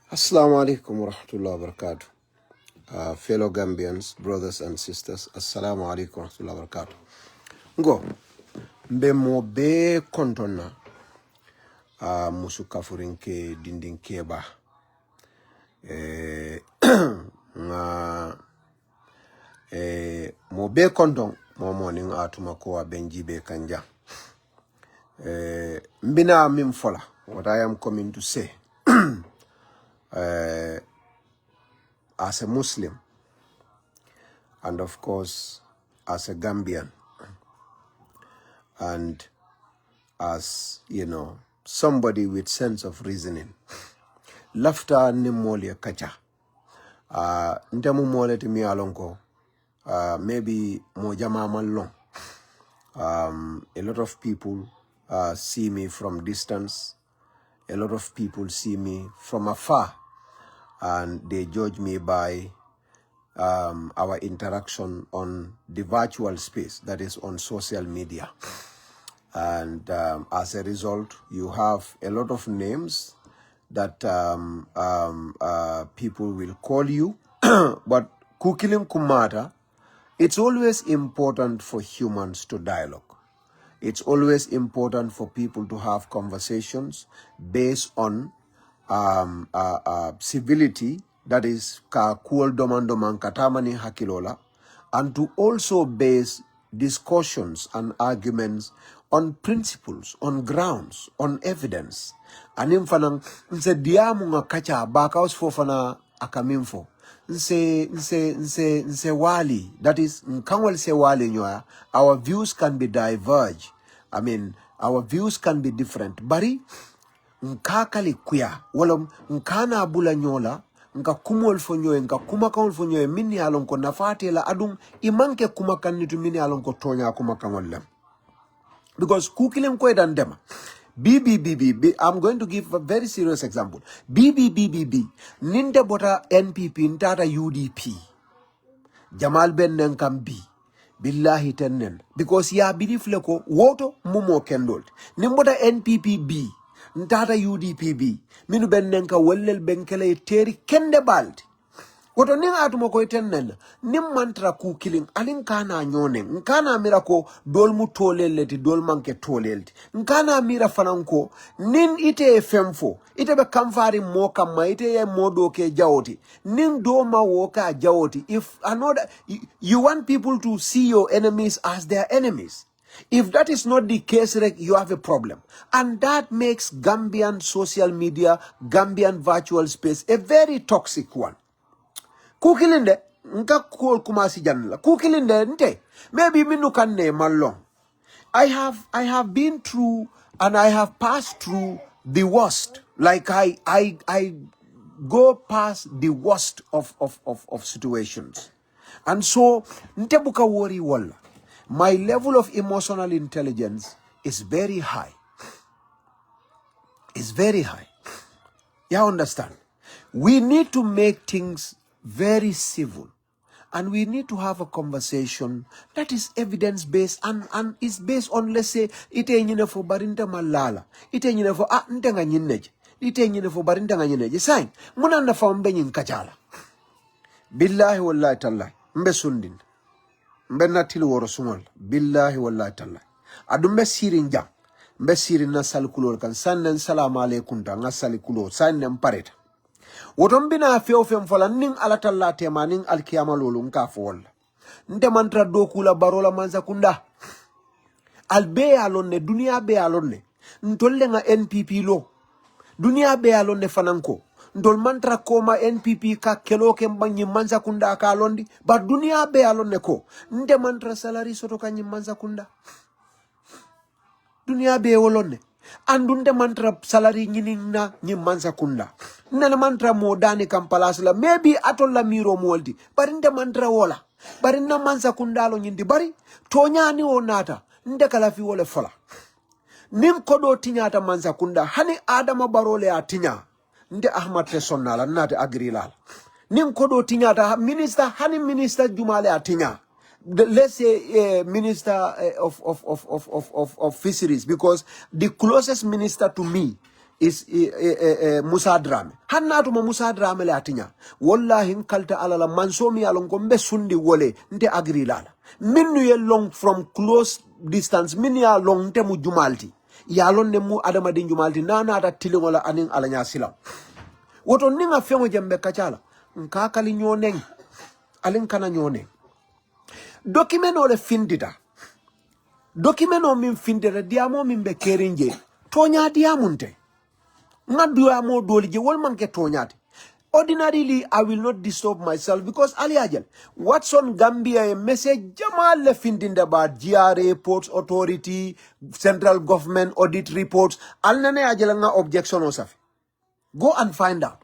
Assalamu alaikum wa rahmatullahi wa barakatuh. Fellow Gambians, brothers and sisters, assalamu alaikum wa rahmatullahi wa barakatuh. Ngo, mbe mo be kontona musu kafurinke dindinke ba. Nga mo be konton mo morning atuma ko benji be kanja. Mbina mimfola, what I am coming to say. As a Muslim, and of course, as a Gambian, and as, somebody with sense of reasoning. Lafta ni mole kacha. Ntamu mole timi alonko. Maybe mojama malong. A lot of people see me from distance. A lot of people see me from afar. And they judge me by our interaction on the virtual space, that is on social media. And as a result, you have a lot of names that people will call you. But kukilim kumata, it's always important for humans to dialogue. It's always important for people to have conversations based on civility, that is ka kuol domandoman katamani hakilola, and to also base discussions and arguments on principles, on grounds, on evidence. Anim fanang nse diamu nga kacha bakaus fofana akamimfo. Nse wali, that is nkangwal se wali nyoya, our views can be diverged. I mean, our views can be different. Bari nkakali kuya walam nkana abula nyola nka kumol fonyoe nka kumakon fonyoe mini alonko nafate la adum imanke kumakan nitu mini alonko tonya kumakan wallam. Because kukilim kwe dandema BBBB, I'm going to give a very serious example. BBBB ninde bota NPP ntata UDP Jamal Ben nenkam B billahi tennen because ya believe leko woto mumo kendolt nimbota NPP B ntata UDPB minu bennenka wallel benkele teri kende balti woto ning atuma ko tennen nim mantra ku killing alin kana nyone nkana mira ko dolmu toleleti dol manke tolelti nkana mira fananko nin ite femfo ite be kamfari mo kamma ite ye modo ke jawoti nin do ma woka jawoti. If another you want people to see your enemies as their enemies. If that is not the case, you have a problem. And that makes Gambian social media, Gambian virtual space, a very toxic one. Kukilinde, nka kul kumasi janla. Kukilinde nte, maybe minu kanne malong. I have been through and I have passed through the worst. Like I go past the worst of situations. And so, nte buka worry wala. My level of emotional intelligence is very high. It's very high. You understand? We need to make things very civil. And we need to have a conversation that is evidence-based and is based on, let's say, ite nyine fo barinta malala. Ite nyine fo ntenga nyineje. Ite nyine fo barinta nga nyineje. Sain, muna na fa mbe nyin kachala. Billahi wallahi tallahi. Mbe sundin. Mbe natili woro sumol billahi wallahi taala adu mbe sirin jam mbe sirin na salikulo kan sannen salamu alaykum ta nga salikulo sannen pareta woton bina few fola nin ala talla tema nin alkiyama lolu nka fo wala nte mantra do kula barola manza kunda albe alonne dunia be alonne ntolle nga NPP lo dunia be alonne fananko ndol mantra koma NPP ka keloke mbanyi manza kunda ka londi ba dunia be alonne ko nde mantra salary soto kanyi manza kunda dunia be wolonne andunde mantra salary nyini na nyi manza kunda nene mantra modani kampalas la maybe atolla miro moldi bari nde mantra wola bari na manza kunda lo nyindi bari tonyani onata nde kala fi wole fola nim kodo tinyata manza kunda hani adama barole atinya nde Ahmad Tesonnala nate agrilal nim kodo tinyata minister hani minister Jumale atinya let's say minister of fisheries, because the closest minister to me is Musa Drame. Hannatuma Musa Drame le atinya. Wallahi kalta alala mansomi alongo mbe sundi wole nte agri lala. Minu ye long from close distance, minu ya long nte mu jumalti. Ya lon ne mu adama din jumalti nana ata tilingola aning alanya silam. Woto ninga fengo jembe kachala. Nkakali nyoneng. Alin kana nyoneng. Dokimeno le findita. Dokimeno min findita diamo min be kerinje. Tonya diamunte. Ngaduamo dolije wolmanke tonyati. Ordinarily, I will not disturb myself because Ali Ajal, what's on Gambia a message Jamal lefinding about GRA reports, authority, central government audit reports. Alnane Ajalanga objection osafi. Go and find out.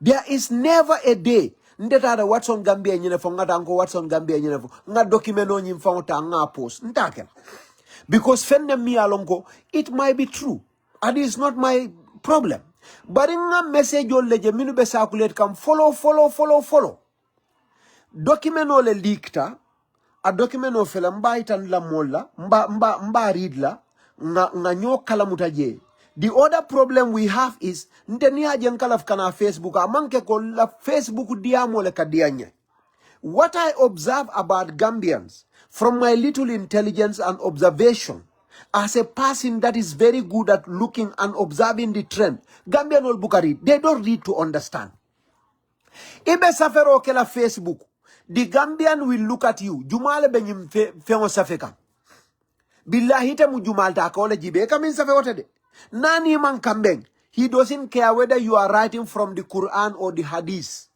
There is never a day ndeta what's on Gambia nyine fo ngata anko what's on Gambia nyine fo nga document on nyim fo ta nga post ntakela. Because fenne mi alongo it might be true and it's not my problem. But in a message or leje minu be circulate come follow. Document ole leakta a document o fela mba itan la molla mba read la nga nyo kala mutaje. The other problem we have is nteni haje nkalaf kana Facebook amanke ko la Facebook diamo le kadianye. What I observe about Gambians from my little intelligence and observation as a person that is very good at looking and observing the trend, Gambian ol Bukari, they don't read to understand. Ibe safero ke la Facebook, the Gambian will look at you. Jumale benyim fengo safeka. Billahi te mu jumal ta ko le jibe kamin safe wotede. Nani man kambeng. He doesn't care whether you are writing from the Quran or the Hadith,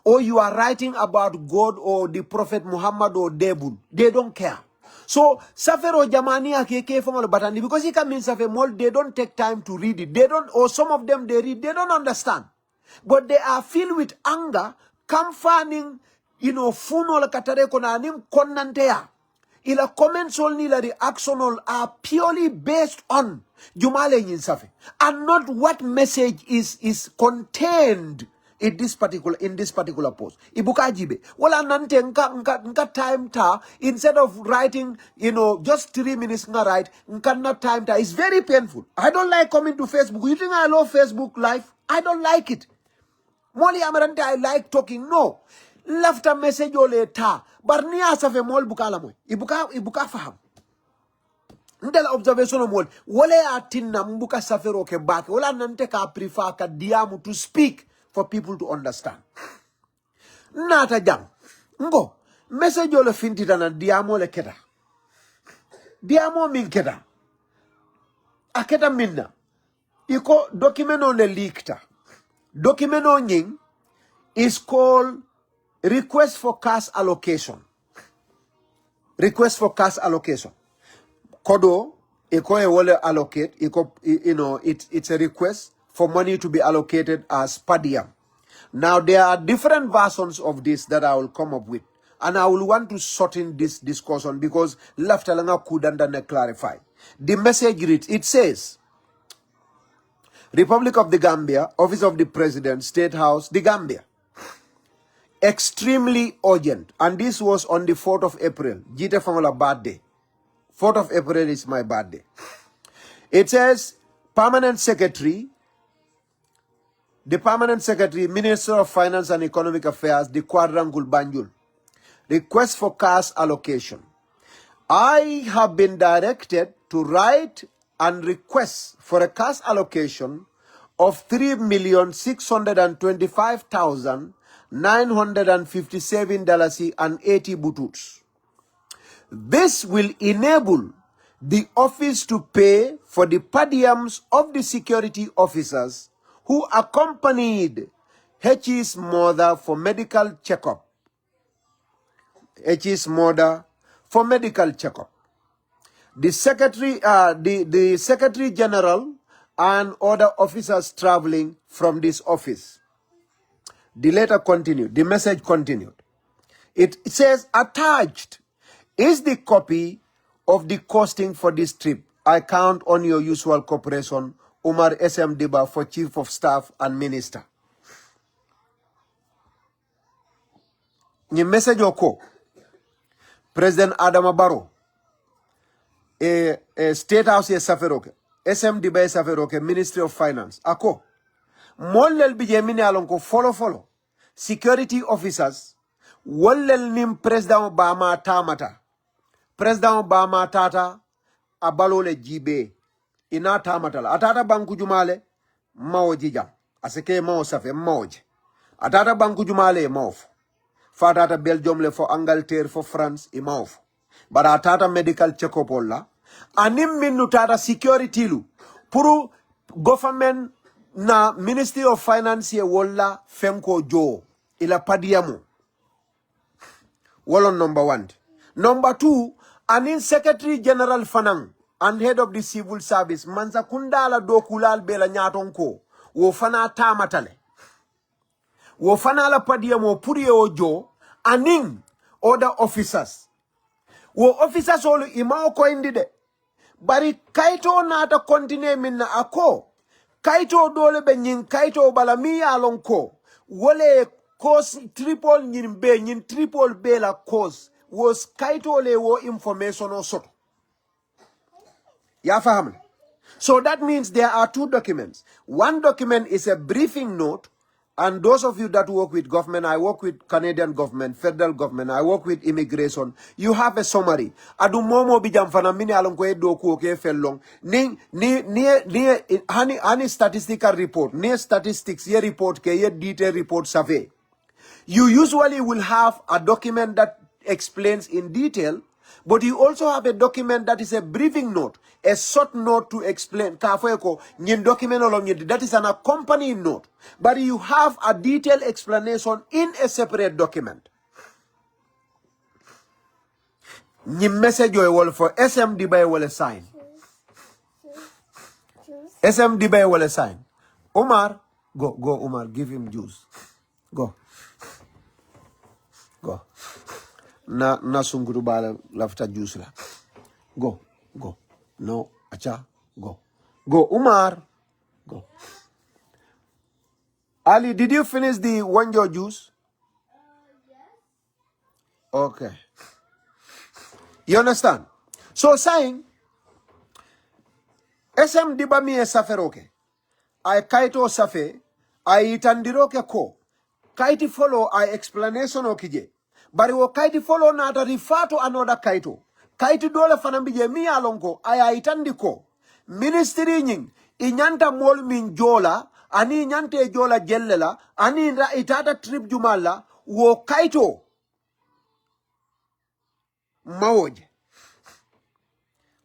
or you are writing about God or the Prophet Muhammad or Debun. They don't care. So, Safero Jamani Akeke from Batani, because he comes in Safemol, they don't take time to read it. They don't, or some of them they read, they don't understand. But they are filled with anger, kamfaning, funo la katare konanim konantea. Ila comments only la reaction are purely based on Jumale in Safe. And not what message is contained in this particular post. Ibuka jibe. Wala nante nka time ta, instead of writing, just 3 minutes nga write, nka na time ta. It's very painful. I don't like coming to Facebook. You think I love Facebook live? I don't like it. Moli amarante I like talking. No. Left a message ole ta. Barnia safe mol bukala moy. Ibuka faham. Ndela observation mol. Wale atinna mbuka safero ke bake. Wala nante ka prefer ka diamu to speak for people to understand. Nata jam. Ngo. Message ole fintita na diamo le keta. Diamo min keta. Aketa minna. Iko documento le leakta. Documento nying is called request for cash allocation. Request for cash allocation. Kodo, iko e wole allocate, it's a request for money to be allocated as per diem. Now, there are different versions of this that I will come up with. And I will want to shorten this discussion because Laftalanga couldn't clarify. The message reads, it says, Republic of the Gambia, Office of the President, State House, the Gambia. Extremely urgent. And this was on the 4th of April. Gitteh Famala birthday. 4th of April is my birthday. It says, Permanent Secretary, the Permanent Secretary, Minister of Finance and Economic Affairs, the Quadrangle Banjul. Request for cash allocation. I have been directed to write and request for a cash allocation of 3,625,957 Dalasis and 80 bututs. This will enable the office to pay for the per diems of the security officers who accompanied H's mother for medical checkup. H's mother for medical checkup. The Secretary General and other officers traveling from this office. The letter continued. The message continued. It says, attached is the copy of the costing for this trip. I count on your usual cooperation, Umar S.M. Diba, for Chief of Staff and Minister. Ni message oko. President Adama Barrow, a State House saferoke. SMD bay safero ke Ministry of Finance ako mollel bije mini alon ko follow security officers wollel nim President Obama tamata President Obama tata abalole jibe ina tamata la atata banku jumale mawo jijam aseke mawo safe mawoje atata banku jumale mawof fatata Belgium le fo Angleterre fo France e mawof bara atata medical check-up la anim minnu tata security lu pour government na Ministry of Finance ye wala fenko jo ila padiamu wala number 1. Number 2, anin Secretary General Fanang and head of the civil service manza kundala dokulal bela nyatonko wo fana tamatale wo fana la padiamu puri ojo anin other officers wo officers olu imao ko indide bari kaito nata continue minna ako kaito dole be nyin kaito bala mi yalon ko wole cause triple nyin triple be la cause was kaito le wo information o soto ya fahamna. So that means there are 2 documents. One document is a briefing note, and those of you that work with government, I work with Canadian government, federal government, I work with immigration, you have a summary. Adu momo bijam fana mini alon ko edo ko ke fellong ni hani statistical report, ni statistics ye report ke ye detail report survey. You usually will have a document that explains in detail, but you also have a document that is a briefing note, a short note to explain. That is an accompanying note. But you have a detailed explanation in a separate document. Nyin message yo for SMD by will sign. SMD by will sign. Omar, go Omar, give him juice. Go. Na sunguru bala lafta juice la. Go. No, acha, go. Umar, go. Ali, did you finish the Wanjo juice? Yes. Okay. You understand? So saying, SM dibami e saferoke. I kaito safe, I itandiroke ko. Kaiti follow I explanation okije. Bari wo kaiti follow na ata refer to another kaito. Kaiti dole fanambije mi alonko aya itandi ko. Ministry nying inyanta mol min jola ani inyante jola jellela ani itata trip jumala wo kaito mawoje.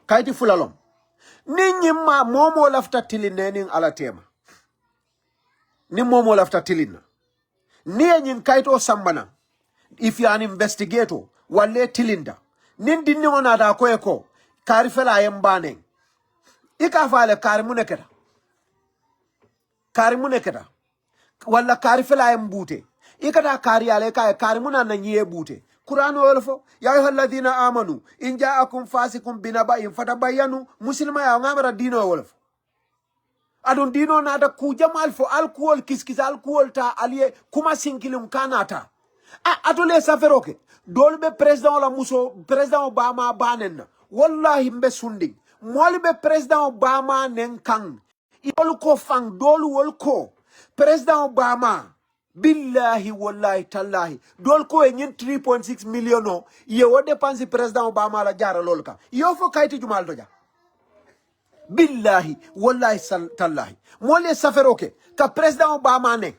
Kaiti fulalom. Ninyi ma momo lafta tilinening ala tema. Ni momo lafta tilina. Niye nyin kaito sambana. If you are an investigator, wale tilinda. Nindi niona da koeko, karifela ayembaneng. Ika fale karimune keta. Wala karifela ayembute. Ika da kariale karimuna na nye bute. Qur'anu olfo, ya ayyuhalladhina amanu, in ja'akum fasikum binaba'in fatabayyanu, muslima ya ngamara dino olfo. Adon dino nata kujamal fo alcohol kiskis alcohol ta aliye kuma sinkilum kanata. Atole saferoke dolbe president la muso president Obama banen wallahi mbe sundi molbe president Obama nen kan idol ko fang dolu wol ko president Obama billahi wallahi tallahi dol ko e 3.6 million no ye wo dépense president Obama la jara lolka yo fo kayti jumal doja billahi wallahi tallahi mole saferoke ka president Obama nen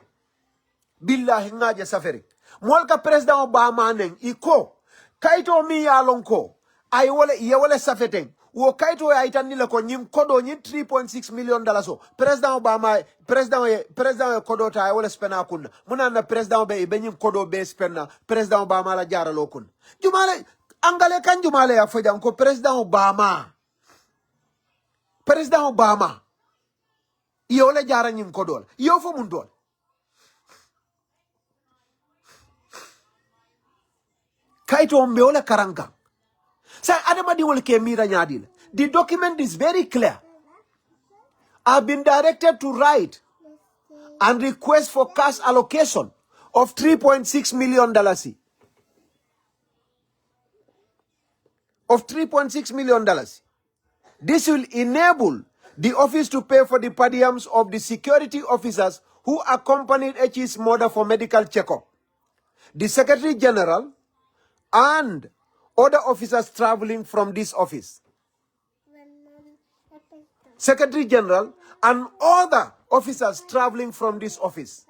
billahi ngaje saferi molka president Obama nen iko kaito mi yalonko ay wala ye wala safeten wo kaito ya itanile ko nyim kodo nyi 3.6 million dollars so president Obama president kodo ta ay wala spena kun muna na president be nyim kodo be spena president Obama la jara lokun jumale angale kan jumale ya fojan ko president Obama yo wala jara nyim kodo yo fo mun dol kaito mbeola karanka sa adama di wol ke mira nyadil. The document is very clear. I've been directed to write and request for cash allocation of $3.6 million. Of $3.6 million. This will enable The office to pay for the per diems of the security officers who accompanied HE's mother for medical checkup. The Secretary General and other officers traveling from this office. Secretary General and other officers traveling from this office.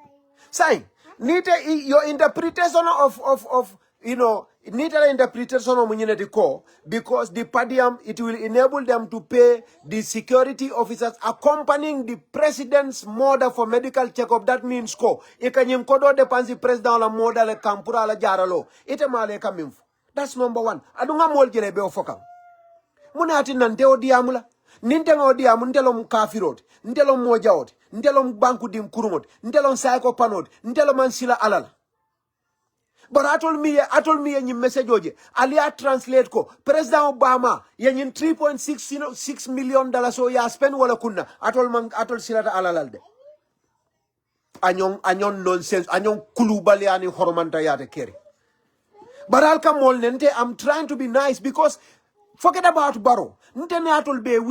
Say, your interpretation of interpretation of community core, because the padium, it will enable them to pay the security officers accompanying the president's mother for medical checkup. That means ko ikanyim kodo de pansi president la moda le kampura la jaralo ite male kamim. That's number one. Adunga mol jele be ofokam. Muna ati nante odiamula. Nintelo odiamu ntelom kafirot, ntelom mojaot, ntelom banku dim kurumot, ntelom psycho panot, ntelom mansila alala. But I told me any message oje. Alia translate ko. President Obama yen $3.6 million so ya spend wala kunna. Atol silata alalalde. Anyon nonsense. Anyon kulubali ani horomanta yate keri. But I'll come all nente. I'm trying to be nice because forget about Barrow. We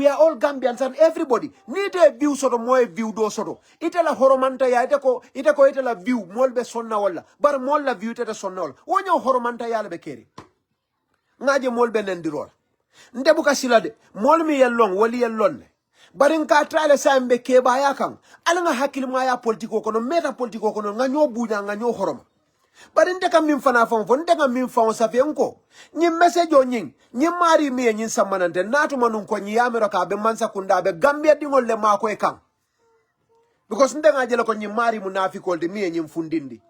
are all Gambians and everybody need a view sort of more view do sort of. Itala horomanta ya itela view molbe sonna wala. Bar molla view teta sonna. Wanyo horomanta ya lebekeri. Ngaje molbe nendirol. Ndebuka silade. Molmi yellong wali yellon. Barin ka trale sa mbeke ba yakang. Alanga hakil maya politiko kono meta politiko kono nganyo buja nganyo horoma. But in the coming fana from Fontega Min Fon Safianco. Ni message on yin, ni mari me and yin samanante, Natumanunco, ni America, be Mansa Kunda, be Gambia dingo le Marco Ekam. Because Ndenga Jelako ni mari munafi called me and yin fundindi.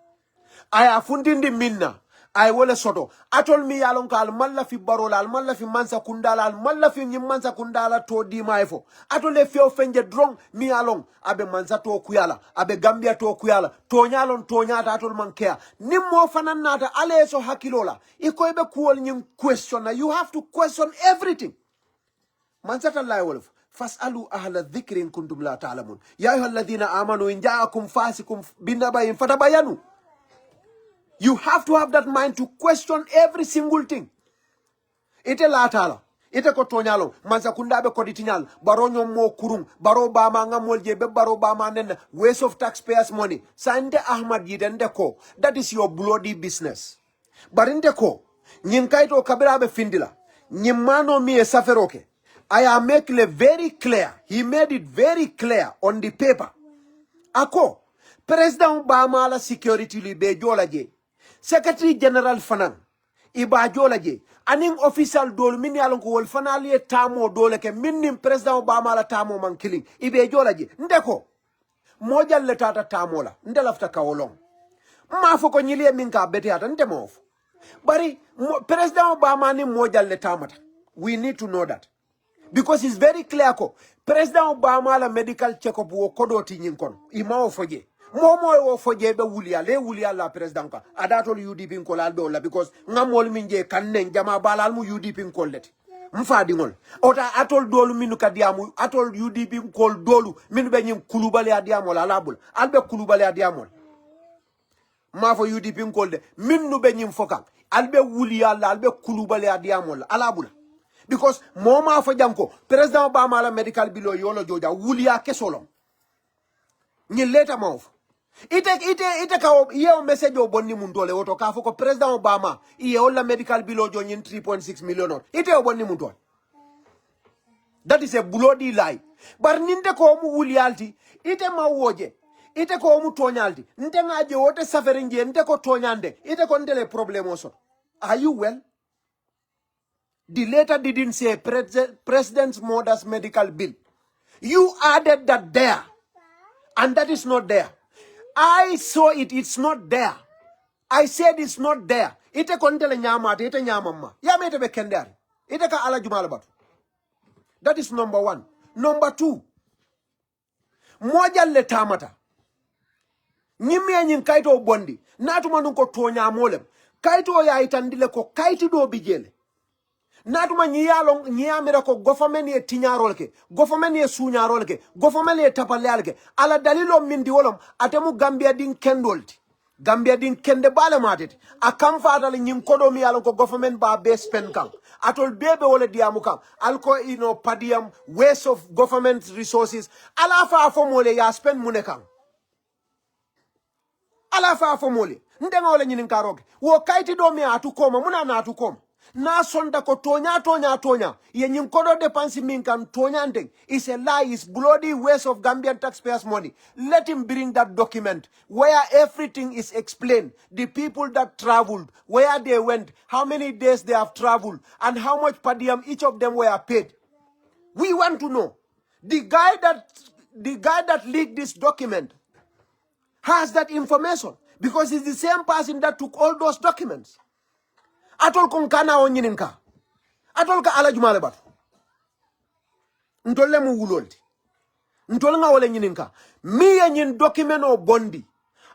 I have fundindi minna. I will a soto. Atol me along kal malafi barola, malafi mansa kundala, malafi ni mansa kundala to di maifo. Atol if you fenje drong me along, abe mansa to kuyala, abe Gambia to kuyala, tonyalon tonyata atol mankea. Nimmo fananata aleso hakilola. Iko ebe kuol nyim question. You have to question everything. Mansata lai wolf. Fas'alu ahla dhikrin kuntum la ta'lamun. Ya ayyuhalladhina amanu in ja'akum fasikum binabayin fatabayanu. You have to have that mind to question every single thing. Ite latala. Ite ko tonyalo. Mansa kundabe koditinyal. Baronyo mo kurum. Baro bama nga moljebe. Baro bama nena. Waste of taxpayers' money. Sande Ahmad Gitteh ko. That is your bloody business. Barinde ko. Nyinkaito kabirabe findila. Nyimano miye saferoke. I am making it very clear. He made it very clear on the paper. Ako. President Obama la security libe jolaje. Secretary General Fanan, Iba Jolaje, aning official dole, mini alonko wol fanali tamo dole ke minim President Obama la tamo man killing, Ibe Jolaje, ndeko, moja letata tamola, ndelafta kaolong. Mafoko nyilie minka bete hata, ndemof. Bari, President Obama ni moja letamata. We need to know that. Because it's very clear ko, President Obama la medical check-up wo kodoti nyinkon, ima ofoje. Momo wo fojebe wulia la president ka adatol UDP nkol albe wala because ngamol minje kannen jama balal mu UDP nkol leti mfadi ngol ota atol dolu minu kadiamu atol UDP nkol dolu minu be nyim kulubale adiamol alabul albe kulubale adiamol ma fo UDP nkol de minu be nyim foka albe wulia la albe kulubale adiamol alabul because moma fo janko president Obama la medical bilo yolo joja wulia kesolom ni leta mauf ite ka ye message o bonni mun dole woto ka foko president Obama iye olla medical bill o jonyin 3.6 million ite o bonni mun dole. That is a bloody lie. Bar ninte ko mu wulialti ite ma woje ite ko mu tonyalti nte ngaje wote saferinje nte ko tonyande ite ko ndele problemo so. Are you well? The letter didn't say president's mother's medical bill. You added that there. And that is not there. I saw it, it's not there. I said it's not there. Ite kontele nyama, ite nyamama. Ya mete be kendari. Ite ka ala jumala batu. That is number one. Number two. Moja le tamata. Nyimi ya nyinkaito bondi. Natu manunko tonya molem. Kaito ya itandile ko kaiti do bijele. Natuma nyamira ko government ye tinyarolke government ye sunyarolke government ye tapalelke ala dalilo mindi wolom atemu Gambia din kendolti Gambia din kende bale matit akam fatal nyim kodo mi alon ko government ba be spend kan atol bebe wala diamu kan alko padiam waste of government resources ala fa fo mole ya spend mune kan ala fa fo mole ndenga wala nyinin karoke wo kayti do mi atu koma muna na atu koma na sonda ko tonya ye nyim kodo depense min kan tonya ndeng is a lie, is bloody waste of Gambian taxpayers money. Let him bring that document where everything is explained, the people that traveled, where they went, how many days they have traveled, and how much per diem each of them were paid. We want to know. The guy that leaked this document has that information because it's the same person that took all those documents. Atol kon kana on nyininka. Atol ka ala jumale bat. Ntolle mu wulolti. Ntol nga wala nyininka. Miye nyin document o bondi.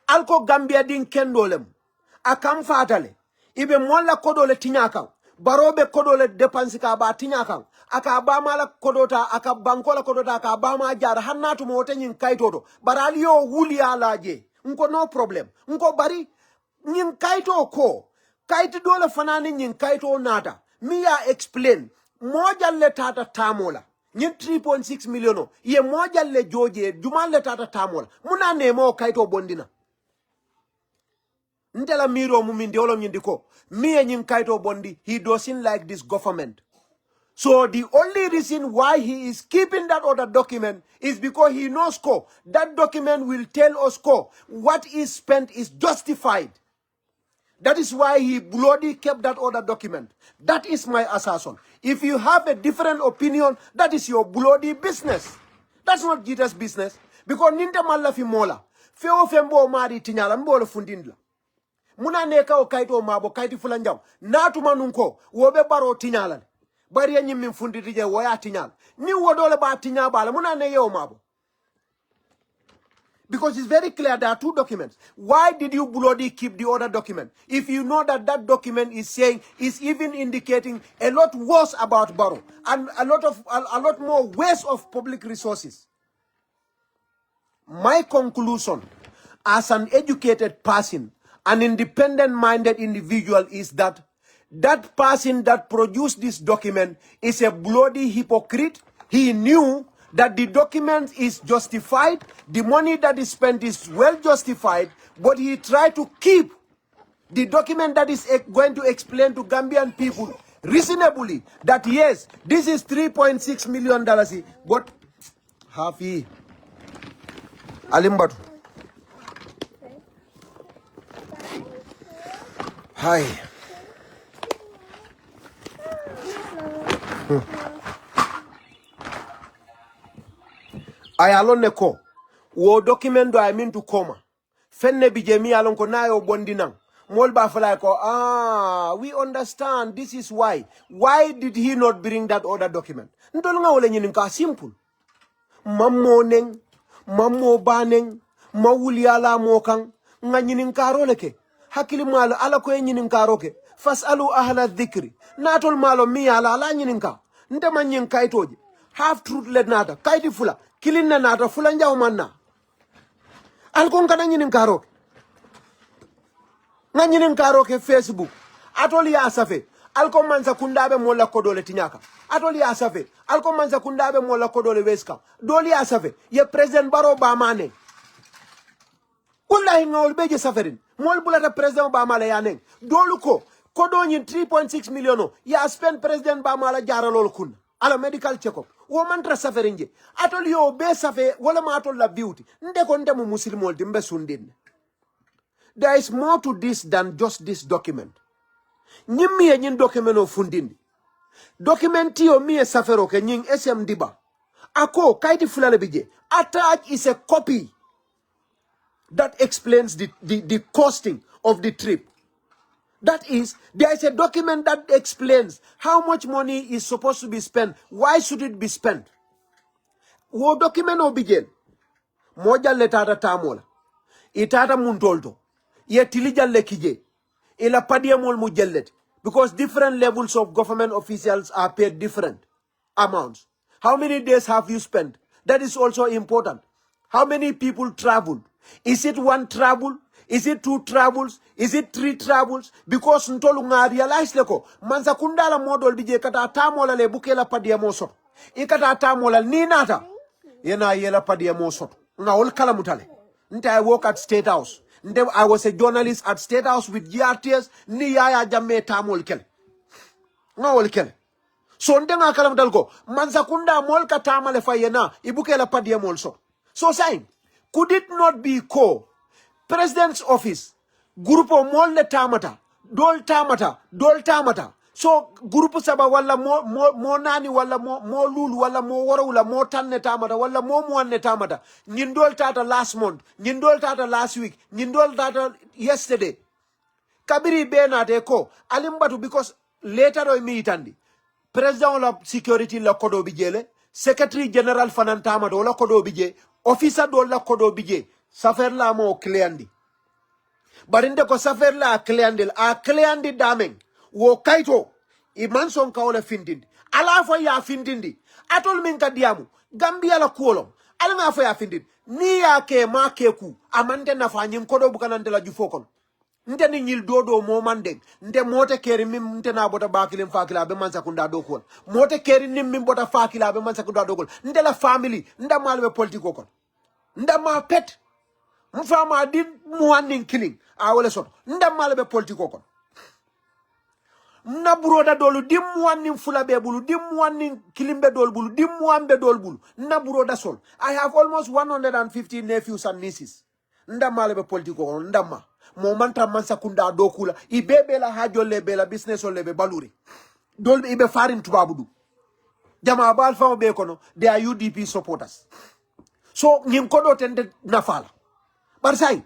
Alko Gambia din kendolem. Akam fatale. Ibe mwala kodole tinyaka. Barobe kodole depansi ka ba tinyaka. Aka abama la kodota, aka bankola kodota, aka abama ajara. Hannatu mwote nyin kaitoto. Barali yo wuli alaje. Nko no problem. Nko bari nyin kaito ko. Kaiti dole fanani nyin kaito nata. Miya explain. Moja le tata tamola. Nyin 3.6 million. Ye moja le joje. Juman le tata tamola. Muna nemo kaito bondina. Ntela miro mumindi olo nyindiko. Miye nyin kaito bondi. He doesn't like this government. So the only reason why he is keeping that other document is because he knows that document will tell us what is spent is justified. That is why he bloody kept that other document. That is my assertion. If you have a different opinion, that is your bloody business. That's not Gitteh's business. Because ninta malla fi mola. Feo fembo mari tinyala mbolo fundindla. Muna neka o kaito mabo kaiti fulanjam. Natu manunko wobe baro tinyala. Bari yenyi mfundidije waya tinyala. Ni wodole ba tinyala bala muna neye o mabo. Because it's very clear there are two documents. Why did you bloody keep the other document? If you know that that document is saying, is even indicating a lot worse about Barrow and a lot more waste of public resources. My conclusion as an educated person, an independent-minded individual is that that person that produced this document is a bloody hypocrite. He knew that the document is justified, the money that is spent is well justified, but he tried to keep the document that is going to explain to Gambian people reasonably that yes, this is $3.6 million, but hafi alimbatu. Hi. I alone neko wo document do I mean to coma fenne bije mi alon ko nayo bondinang mol ba fala ko we understand this is why did he not bring that other document ndol nga wala nyin ka simple mammo neng mammo baneng mawuli ala mo kan nga nyin ka roleke hakili mal ala ko nyin ka roke fasalu ahla dhikri natol malo mi ala nyin ka ndema nyin kaitoje half truth let nata kaiti fula kilin na nata fula njaw manna alkon kana nyinin karo nga nyinin karo ke Facebook atoli ya safe alkon manza kundabe mola kodole tinyaka atoli ya safe alkon manza kundabe mola kodole weska doli ya safe ye president Barrow ba mane wallahi ngol beje saferin mol bulata president ba mala yanen dolu ko kodo nyin 3.6 million ya spend president ba mala jaralol kun ala medical check-up wo mantra saferinje atol yo be safe wala ma atol la beauty nde ko ndemu muslimol dimbe sundin. There is more to this than just this document. Nyimmi e nyin document o fundindi documenti o mi e safero ke nyin SM diba ako kaiti fulale bije attach is a copy that explains the costing of the trip. That is, there is a document that explains how much money is supposed to be spent. Why should it be spent? Wo document obijen. Moja le tata tamola. Itata muntolto. Ye tilija le kije. Ila padia mol mujellet. Because different levels of government officials are paid different amounts. How many days have you spent? That is also important. How many people traveled? Is it one travel? Is it 2 travels? Is it 3 travels? Because ntolu nga realize leko manza kundala modol bije kata tamola le bukela padia moso. Ikata tamola ni nata. Yena yela padia moso. Nga ol kala mutale. Nte I work at State House. Nte I was a journalist at State House with GRTS. Ni yaya jamme tamol kele. Nga ol kele. So ndenga kala mutal ko manza kunda mol katama le fayena ibukela padia molso. So saying, could it not be President's office, grupo mol le tamata, dol tamata. So grupo saba wala mo nani wala mo lulu wala mo wara wala mo tanne tamata wala mo muanne tamata. Nindol tata last month, nindol tata last week, nindol tata yesterday. Kabiri bena de ko alimbatu because later o mitandi. President la security la kodo bijele, Secretary General fanantama do la kodo bije, officer do la kodo bije. Safer la mo kleandi. Barinde ko safer la a kleandi dameng. Wo kaito. Iman son kaole findindi. Ala fo ya findindi. Atol min ka diamu. Gambia la kuolom. Ala nga fo ya findindi. Ni ya ke ma keku. Amante na fa nyim kodo bukanante la jufokon. Nte ni nyil dodo mo mandeng. Nte mote keri mim nte na bota bakilim fakila be mansa kunda dokol. Mote keri nim mim bota fakila be mansa kunda dokol. Nte la family. Nda malwe politiko kon. Nda ma pet. Mfama did muaning killing. Awole soto. Nda malwe politiko kon. Na buroda dolu dim muaning fulabe bulu. Dim muaning kilimbe dol bulu. Dim muambe dol bulu. Na buroda sol. I have almost 150 nephews and nieces. Nda malwe politiko kon. Nda ma. Momanta mansa kunda dokula ibebe la hajo lebe la business o lebe baluri dol ibe farin tubabudu jama bal fa be kono they are UDP supporters so nyim kodo tende nafala barsay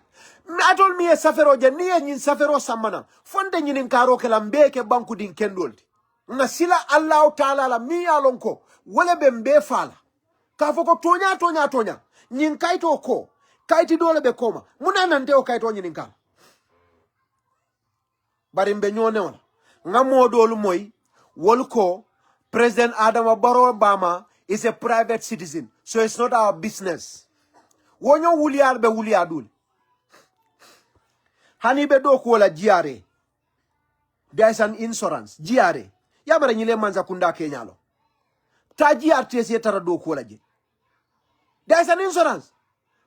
atol mi e safero je ni nyin safero samana fonde nyin karo kala mbeke banku din kendolti nga sila Allah taala la mi alonko wala be mbe fala ka foko tonya nyin kaito ko kaiti dole be koma munana ndeo kaito nyin kan bari mbe nyone wala nga modolu moy wolko President Adama Barrow Obama is a private citizen, so it's not our business. Wonyo wuliar be wuliadul hani be do ko la GRA, there is an insurance GRA yabara nyile manza kunda kenyalo ta GRTS yetara do ko la je, there is an insurance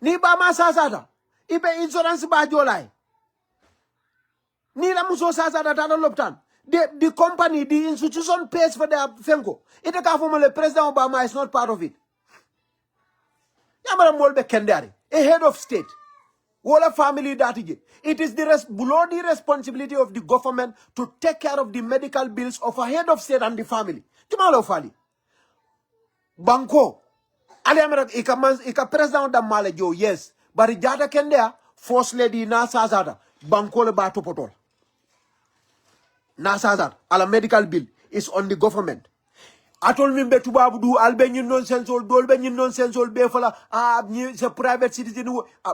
ni ba ma sasata ibe insurance ba jolai ni la muso sasa da tano loptan. The company, the institution pays for their fenko. It a formal President Obama is not part of it. Yamara molbe kendari, a head of state. Wala family datije. It is the bloody responsibility of the government to take care of the medical bills of a head of state and the family. Tumalo fali. Banko. Ali amara ika president da malejo, yes. But jata kendea, first lady na sazada. Banko le ba topotol. Nasazar, ala medical bill is on the government. Atol mimbe tubabu du albe nyin nonsense ol dolbe nyin nonsense ol be fala it's a private citizen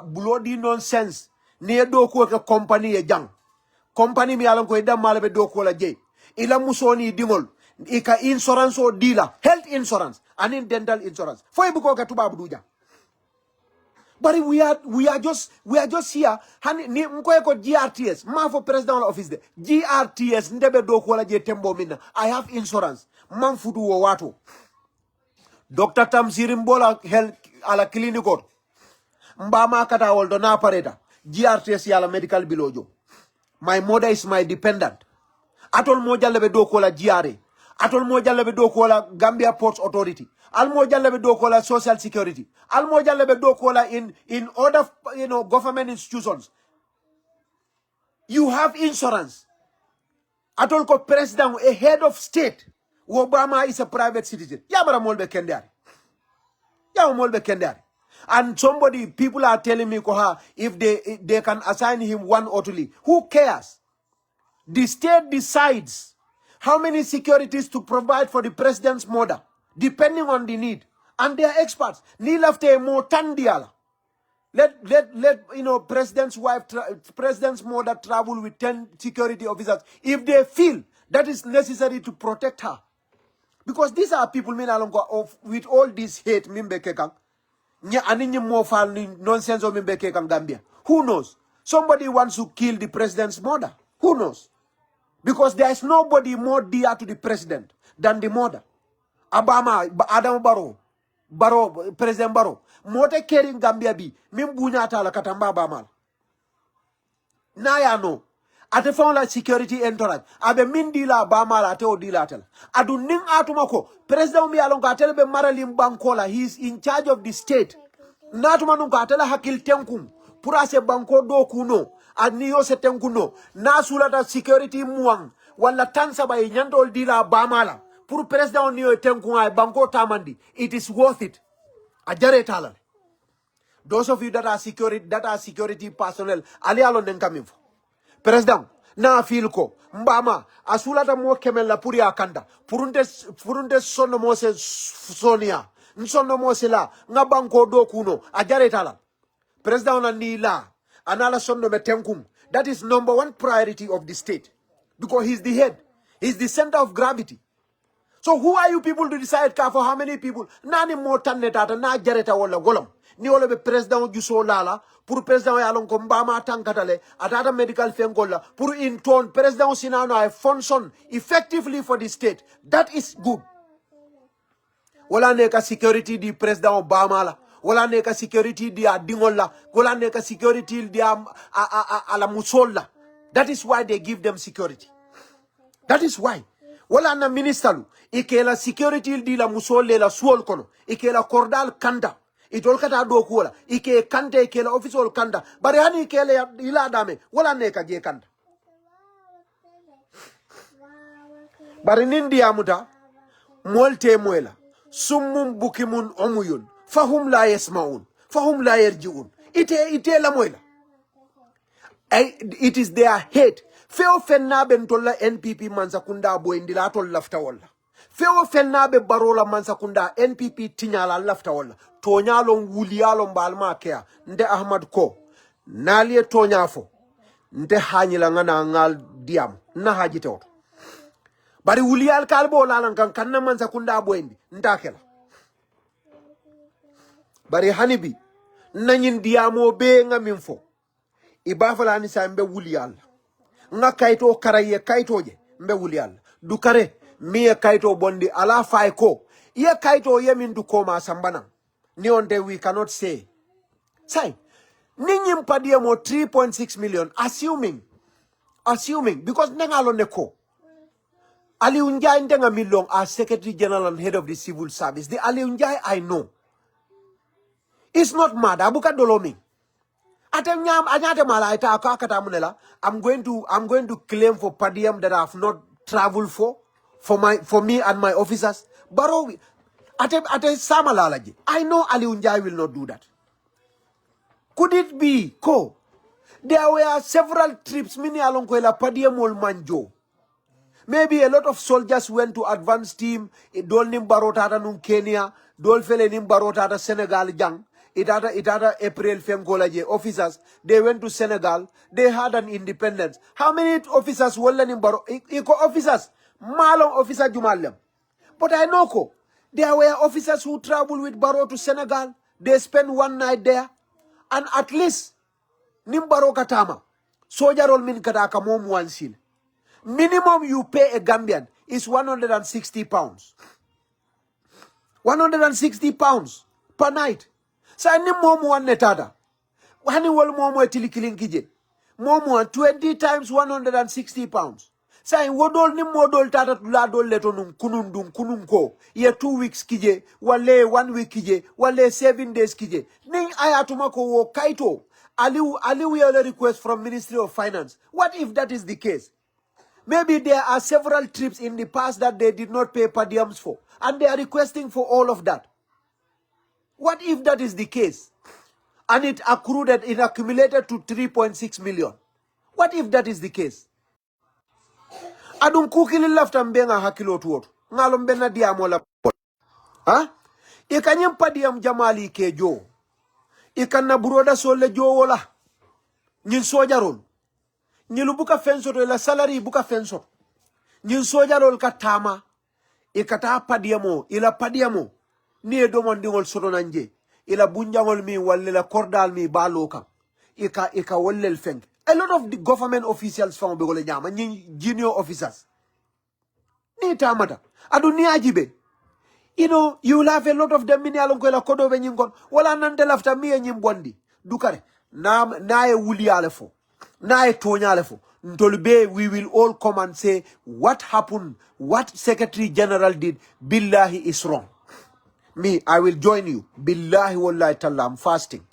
bloody nonsense. Ne do ko ke company e jang. Company mi alan ko edam malabe do ko la je. Ila musoni dingol ika insurance o dealer, health insurance and in dental insurance. Foy bu ko ke tubabu du jang. But we are just here. Ni mkoe ko GRTS. Ma for president office de. GRTS ndebe do ko la je tembo mina. I have insurance. Man fudu wo watu. Dr. Tamsiri Mbola health ala clinical. Mbama kata woldo na pareda. GRTS yala medical bilojo. My mother is my dependent. Atol moja lebe do ko la GRA. Atol moja lebe do ko la Gambia Ports Authority. Almo jallebe do kola social security. Almo jallebe do kola in other government institutions. You have insurance. Atol ko president, a head of state. Obama is a private citizen. Yabara molbe kendari. Molbe kendari. And people are telling me koha if they can assign him 1 or 2. Who cares? The state decides how many securities to provide for the president's mother, depending on the need. And they are experts. Ni lafte mo tandiala. Let president's wife, president's mother travel with 10 security officers if they feel that is necessary to protect her. Because these are people with all this hate mimbe kekang. Nya aninyi mo fal nonsense o mimbe kekang Gambia. Who knows? Somebody wants to kill the president's mother. Who knows? Because there is nobody more dear to the president than the mother. Adam Barrow, President Barrow. Mote caring Gambia bi, mimbunya tala katamba Bamal. Naya no. Ate la security entourage. Abe min dila Bamal ate o dila tel. Adu ning atumako. President mi alonga atelebe Maralim Bankola. He is in charge of the state. Natuma nunga atela hakil tenkum. Pura se banko do kuno. Adniyo se tenkuno. Na sulata security muang. Wala tansa ba inyandol dila Bamala. Puru president niyo tenkunga banko tamandi. It is worth it. Ajare talal. Those of you that are security personnel, ali alon den kamifo. President, na feel ko. Mbama, asulata mo kemela puri akanda. Purunde sono mo se sonia. Nsono mo se la. Nga banko do kuno. Ajare talal. President na ni la. Anala sono metenkum. That is number one priority of the state. Because he's the head. He's the center of gravity. So who are you people to decide for how many people? Nani mo tanne tata na jareta wala golom. Ni wala be president juso lala. Pour president yalon ko mbama tankatale. Atata medical fengola. Pour in turn president sinano ay function effectively for the state. That is good. Wala neka security di president Obama la. Wala neka security di adingola. Wala neka security di ala musola. That is why they give them security. That is why. Wala na ministalu. Ikela security di la musole la suol kono. Ikela kordal kanda. Itol kata do kuola. Ike kante ikela official kanda. Bari hani ikela ila dame. Wala neka je kanda. Bari nindi amuta. Molte muela. Summum bukimun omuyun. Fahum la yesmaun. Fahum la yerjiun. Ite la muela. It is their hate. Feo fennabe ntolla NPP mansakunda bo indila tol lafta walla. Feo fennabe barola mansakunda NPP tinyala lafta walla. Tonyalo wulialo mbalma kea. Nde Ahmad ko. Nalie tonyafo. Nde hanyila ngana ngal diam. Na hajite oto. Bari wulial kalbo lalankan kanna mansakunda bo indi. Ndakela. Bari hanibi. Nanyin diamo be nga minfo. Ibafala nisa mbe wulial. Nga kaito karaye kaito je mbe wulial dukare miye kaito bondi ala fay ko ye kaito yemin du koma sambana ni onde we cannot say ninyi mpadie mo 3.6 million assuming because nengalo neko Ali Unjai ndenga milong as Secretary General and Head of the Civil Service. The Ali Unjai I know. It's not mad. Abuka dolomi. I'm going to claim for per diem that I have not traveled for me and my officers. Baro ate samalalaji. I know Ali Unjai will not do that. Could it be there were several trips mini along kwela per diem ol manjo. Maybe a lot of soldiers went to advanced team. Dol nim barotata num Kenya, dol fele nim barotata Senegal jang. It had April Fengolaje officers. They went to Senegal. They had an independence. How many officers were learning Baro? Iko officers. Malong officer Jumalem. But I know there were officers who traveled with Baro to Senegal. They spent one night there. And at least Nimbaro Katama. Soldier all min kataka mom one seal. Minimum you pay a Gambian is 160 pounds. 160 pounds per night. Sa ni momu one netada. Wani wal momu etili kilinkije. Momu 20 times 160 pounds. Sa in wodol ni modol tata tula dol letonum kunum ko. Ye 2 weeks kije. Wale 1 week kije. Wale 7 days kije. Ning ayatumako wo kaito. Ali we have a request from Ministry of Finance. What if that is the case? Maybe there are several trips in the past that they did not pay per diems for. And they are requesting for all of that. What if that is the case? And it accumulated to 3.6 million. What if that is the case? Adun kukili lafta mbenga hakilo tuotu. Ngalo mbena diamola. Ha? Ikanyem pa diam jamali ke jo. Ikanna buroda sole jo wola. Nyil sojarol. Nyilu buka fenso la salary buka fenso. Nyil sojarol katama. Ikata padiamo. Ila padiamo. Ni edomandingol sotonanje ila bunjangol mi walla la kordal mi baloka ika wollel feng. A lot of the government officials from begole nyama, junior officers. Ni tamata. Adu ni ajibe. You know, you will have a lot of them mini alonkwela kodo venyingon. Wala nante lafta miye nyimbondi. Dukare. Na e wuli alefo. Na e tonya alefo. Ntolbe, we will all come and say, what happened? What Secretary General did? Billahi is wrong. Me, I will join you. Billahi wallahi tallah, I'm fasting.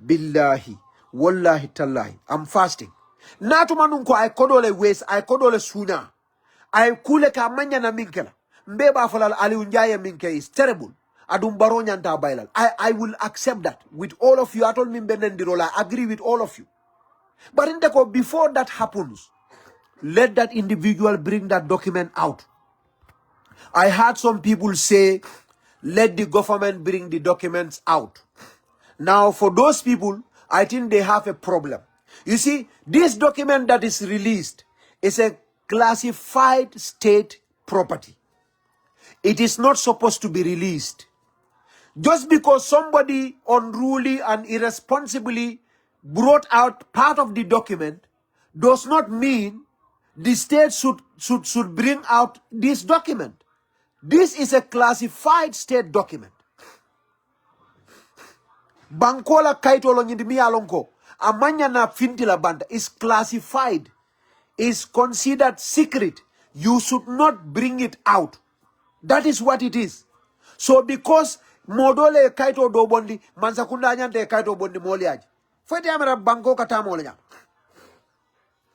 Billahi wallahi tallahi, I'm fasting. Natu manunko ay kodole wes, ay kodole suna. Ay kule ka manya na minkela. Mbeba falal ali unjaye minke is terrible. Adum baronya nta bailal. I will accept that with all of you. I told me benendirola. I agree with all of you. But in the before that happens, let that individual bring that document out. I heard some people say, let the government bring the documents out. Now, for those people, I think they have a problem. You see, this document that is released is a classified state property. It is not supposed to be released. Just because somebody unruly and irresponsibly brought out part of the document does not mean the state should bring out this document. This is a classified state document. Bankola kaitolo nyindimi alonko. Amanya na fintila banda is classified, is considered secret. You should not bring it out. That is what it is. So because modole kaito do bondi, mansakunda nyante kaito bondi moliaji. Fete amara banko kata molenya.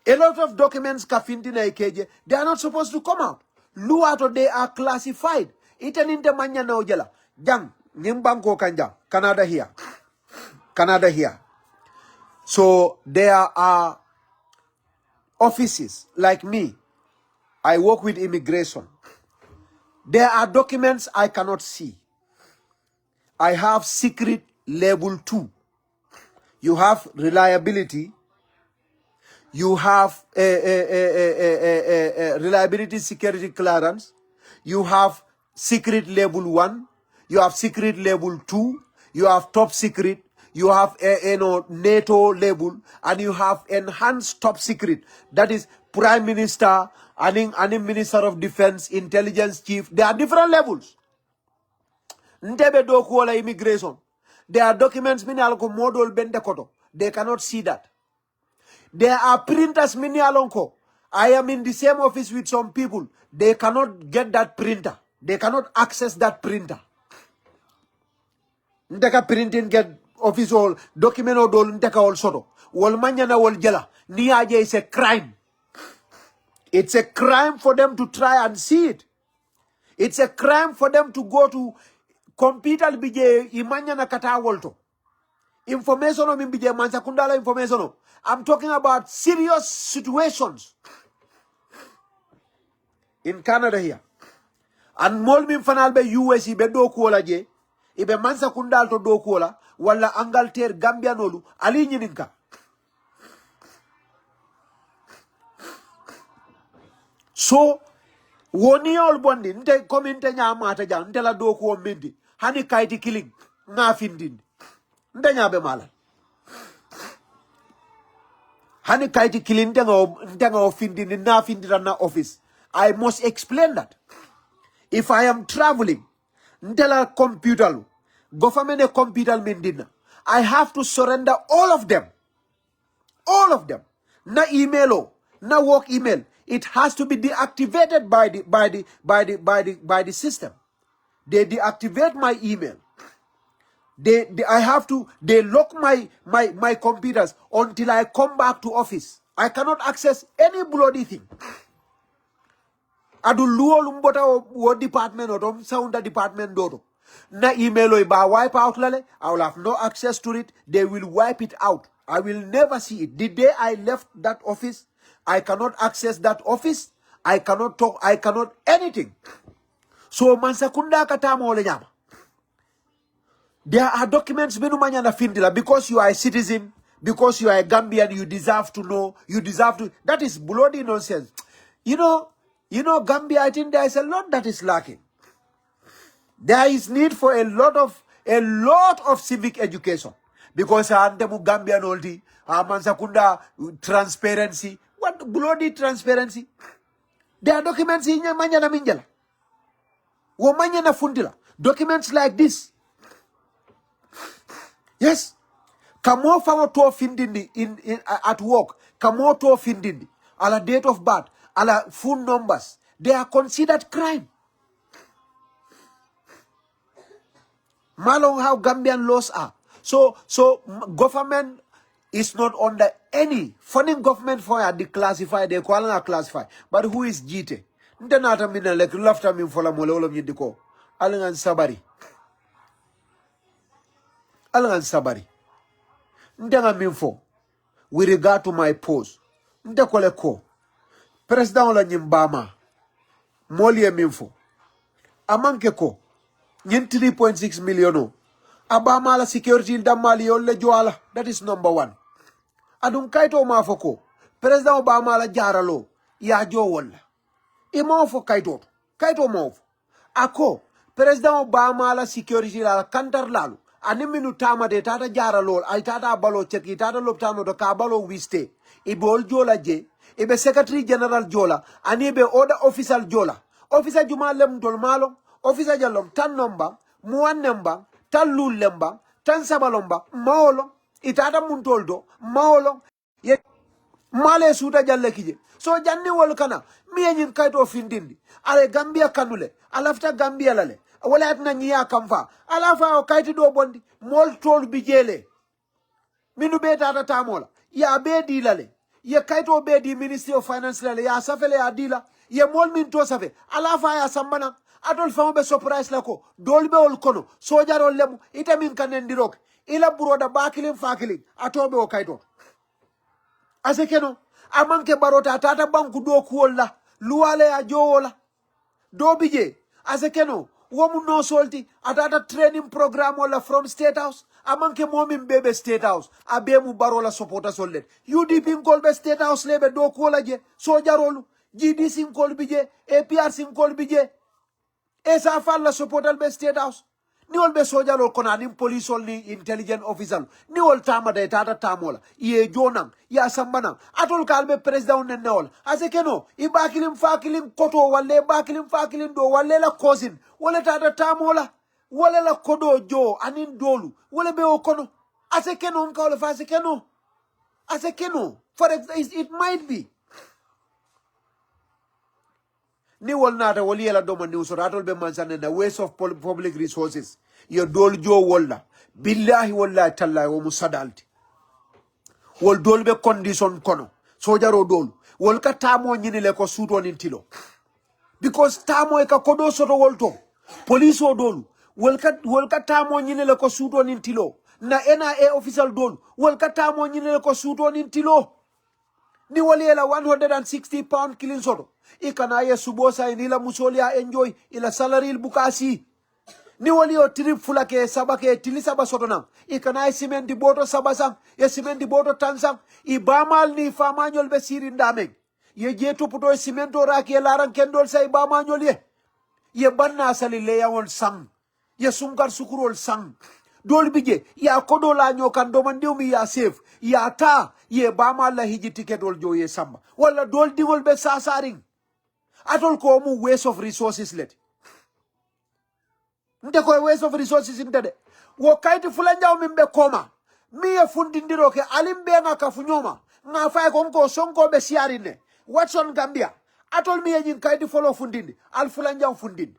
A lot of documents kafintina ikeje, they are not supposed to come out. Luato, they are classified. Itaninte manya na ojela. Jang, nyimbanko kanja. Canada here. Canada here. So there are offices like me. I work with immigration. There are documents I cannot see. I have secret level 2. You have reliability. You have reliability security clearance. You have secret level 1. You have secret level 2. You have top secret. You have NATO level, and you have enhanced top secret. That is Prime Minister, and Minister of Defense, Intelligence Chief. There are different levels. Ntebe do kuola immigration. There are documents mini alko model bende koto. They cannot see that. There are printers mini alonko. I am in the same office with some people. They cannot get that printer. They cannot access that printer. Nteka printing get office all document or dol nteka all soto. Wal manya na wal jela. Niaje is a crime. It's a crime for them to try and see it. It's a crime for them to go to computer bije imanya na kata wolto. Information on bije mansa kundala information. I'm talking about serious situations in Canada here. And mol min fanal be US be do kuola je. Ibe mansa kundal to do kuola wala Angleterre Gambia nolu ali nyininka. So woni all bondi nte kominte nyama ata ja nte la do ko mindi hani kaiti killing nga findin nte nyabe mala hani kaiti killing nte nga findin na findira na office. I must explain that. If I am traveling nte la computer government computer mindina, I have to surrender all of them. All of them. Na email na work email. It has to be deactivated by the system. They deactivate my email. They lock my computers until I come back to office. I cannot access any bloody thing. Adu luo lumbota o department or sound department dodo. Na email ba wipe out lale. I will have no access to it. They will wipe it out. I will never see it. The day I left that office, I cannot access that office. I cannot talk. I cannot anything. So mansakunda katama ole nyama. There are documents menumanya na findila because you are a citizen, because you are a Gambian, you deserve to know. You deserve to. That is bloody nonsense. You know, Gambia. I think there is a lot that is lacking. There is need for a lot of civic education, because andemu Gambian oldi Mansakunda transparency. What bloody transparency? There are documents in manya na minjala. Wo manya na fundila. Documents like this. Yes. Kamo fawo to findindi in at work. Kamo to findindi. Ala date of birth. Ala phone numbers. They are considered crime. Malong how Gambian laws are. So government is not under any funding government for a declassify, they call it classify. But who is Gitteh? Ndenata mina like lafta min fola mololo mjindiko. Alangan sabari. Alangan sabari. Ndenga minfo. With regard to my post. Ndekole ko. President ola nyimbama. Molie minfo. Amanke ko. Nyin 3.6 million. Abama la security damali yolle joala. That is number one. Adun kaito mafoko. President Obama la jaralo. Ya jo wala. Ima ofo kaito. Kaito maofo. Ako. President Obama la security la kantar lalu. Ani minu tama de tata jaralo. Ay tata balo cheki. Tata loptano do ka balo wiste. Ibe ol jola je. Ibe secretary general jola. Ani ibe order official jola. Officer juma lem tol malo. Officer jalom tan nomba. Muan nemba. Tan lul lemba. Tan sabalomba. Maolo. Itata muntoldo. Maolo. Ye male suta jalle kije. So janni wol kana. Miye nyin kaito findindi. Ale Gambia kanule. Alafta Gambia lale. Wala atna nyiya kamfa. Alafa o kaiti do bondi. Mol tol bijele. Minu beta ata tamola. Ya bedi lale. Ye kaito bedi Ministry of Finance lale. Ya safele ya dila. Ye mol min to safe. Alafa ya sambana. Adol famo be surprise lako. Dolbe ol kono. Sojarol lemu. Ita min kanendirok. Ila buroda bakilin fakilin. Atobe o kaito. Asekeno. Amanke barota tata banku do kuola. Luale ya joola. Do bije. Asekeno. Womu no solti. Atata training program wala from State House. Amanke momin bebe State House. Abemu barola supporta sollet. UDP kolbe State House lebe do kuola je. Sojarolu. GDC kolbije. APR kolbije. Esa falla supportal be State House. Ni ol be sojalo kona ni police ol ni intelligent officer. Ni ol tama de tata tamola. Iye jonang. Ya sambanang. Atol kalbe president nene ol. Ase keno. Ibakilim fakilim koto wale. Bakilim fakilim do wale la cousin. Wale tata tamola. Wale la kodo jo. Anin dolu. Wale be okono. Ase keno nka ole fa ase keno. Ase keno. For example, it might be. Ni wol nata woli yela doma ni usora atol be mansane na waste of public resources yo dol jo wolla billahi wallahi tallahi wo musadalti wol dol be condition kono sojaro dol wol ka tamo nyini le ko suto nin tilo because tamo e ka kodo soto wolto police o dol wol ka tamo nyini le ko suto nin tilo na NIA official dol wol ka tamo nyini le ko suto nin tilo ni woli yela 160 pound killing soto ikana ye subosa inila musolia enjoy ila salary bukasi ni wali o trip fulake sabake tilisaba sotonam ikana ye cement boto sabasam ye cement boto tansam ibamal ni famanyol be sirin dameng ye jeto puto cemento raki laran kendol say bamanyol ye banna sali le yawon sang ye sumkar sukurol sang dol bije ya kodo la nyokan do mandiw mi ya save ya ta ye bamal la hiji ticket ol jo ye samba wala dol digol be sasaring atol ko mu waste of resources let nte ko waste of resources intede wo kayti fulanjaw min be koma mi e fundindiro ke alimbe nga kafunyoma nga fay ko sonko be siarine Watson Gambia atol mi yin kayti folo fundindi al fulanjaw fundindi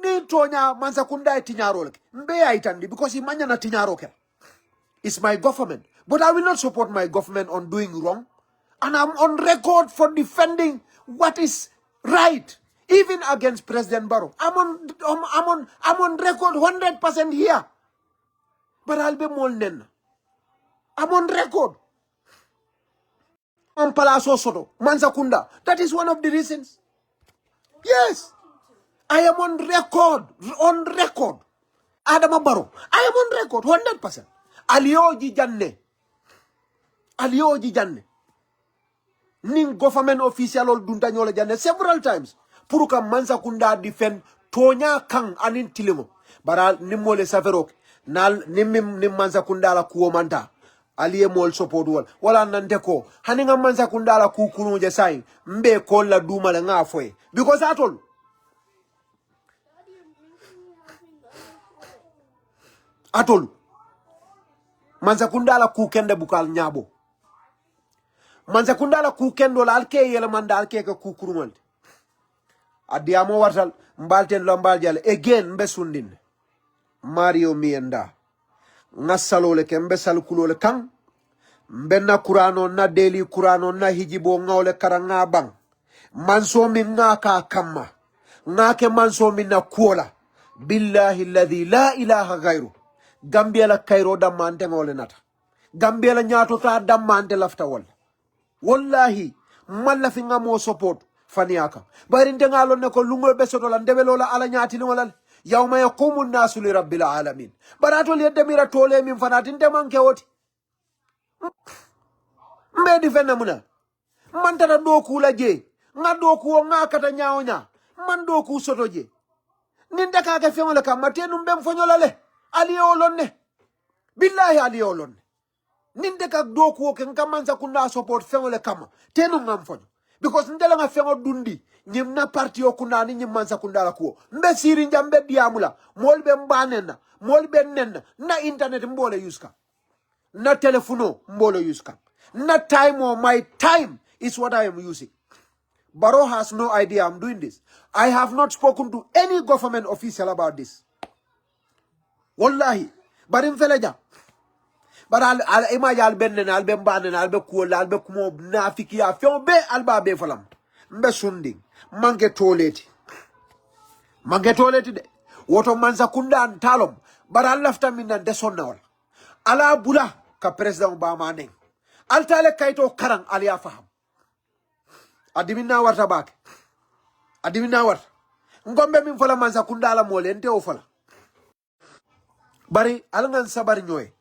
ni tonya Mansakunda e tinyaro ke mbe ay tandi because imanya na tinyaro ke it's my government but I will not support my government on doing wrong and I'm on record for defending what is right, even against President Barrow. I'm on record 100% here. But I'll be more than. I'm on record. Palaso Soto, Mansakunda. That is one of the reasons. Yes. I am on record. On record. Adama Barrow. I am on record 100%. Alioji Janne. Alioji Janne. Ning government official ol dunta nyola jane several times pour ka Mansakunda defend tonya kang anin tilimo bara nimole saverok nal nim mansa kundala kuwo manta aliye mol support wala nante ko hani ngam mansa kundala ku kunuje sai mbe kolla dumala nga foye because atol mansa kundala ku kende bukal nyabo mansa kundala ku kendo la alke yele manda alke ka ku kurungal adiamo wartal mbalten lo mbal jale again mbe sundin Mario mienda ngasalole ke mbe salkulole kan mbenna kurano na daily kurano na hijibo ngawle karanga bang manso min ngaka kama ngake manso min na kuola billahi alladhi la ilaha ghairu gambia la kairo damante ngole nata gambia la nyato ta damante lafta wala wallahi malla fi ngamo support faniaka bari ndengalo ne ko lungo besoto la ndebelola ala nyati ni wala yawma yaqumu an-nasu li rabbil alamin barato li demira tole min fanati ndemanke woti mbedi fenna muna man tata doku la je nga doku nga kata nyaonya man doku soto je ninde kake fengole kam matenu mbem fonyola le aliyolonne billahi aliyolonne ninde kak doku ke ngamanza kunda support fengole kama tenu ngam fonyo because ndela nga fengo dundi nyimna parti okunda ni nyimmanza kunda la ko mbe siri njambe diamula molbe mbanena molbe nenna na internet mbole yuska na telefono mbolo yuska na time or my time is what I am using. Baro has no idea I'm doing this. I have not spoken to any government official about this. Wallahi. Barim feleja. But al image al benne al bembane al be kuola al be kumo nafiki ya fion be alba be falam. Mbe sunding. Mange toilet. Mange toilet de. Woto manza kunda talom. But al lafta minna desonna wala. Ala bula ka president Obama neng. Altale kaito karang alia faham. Adimina warta bak. Adimina warta. Ngombe min fala manza kundala mole ente o fala. Bari alangan sabar nyoy.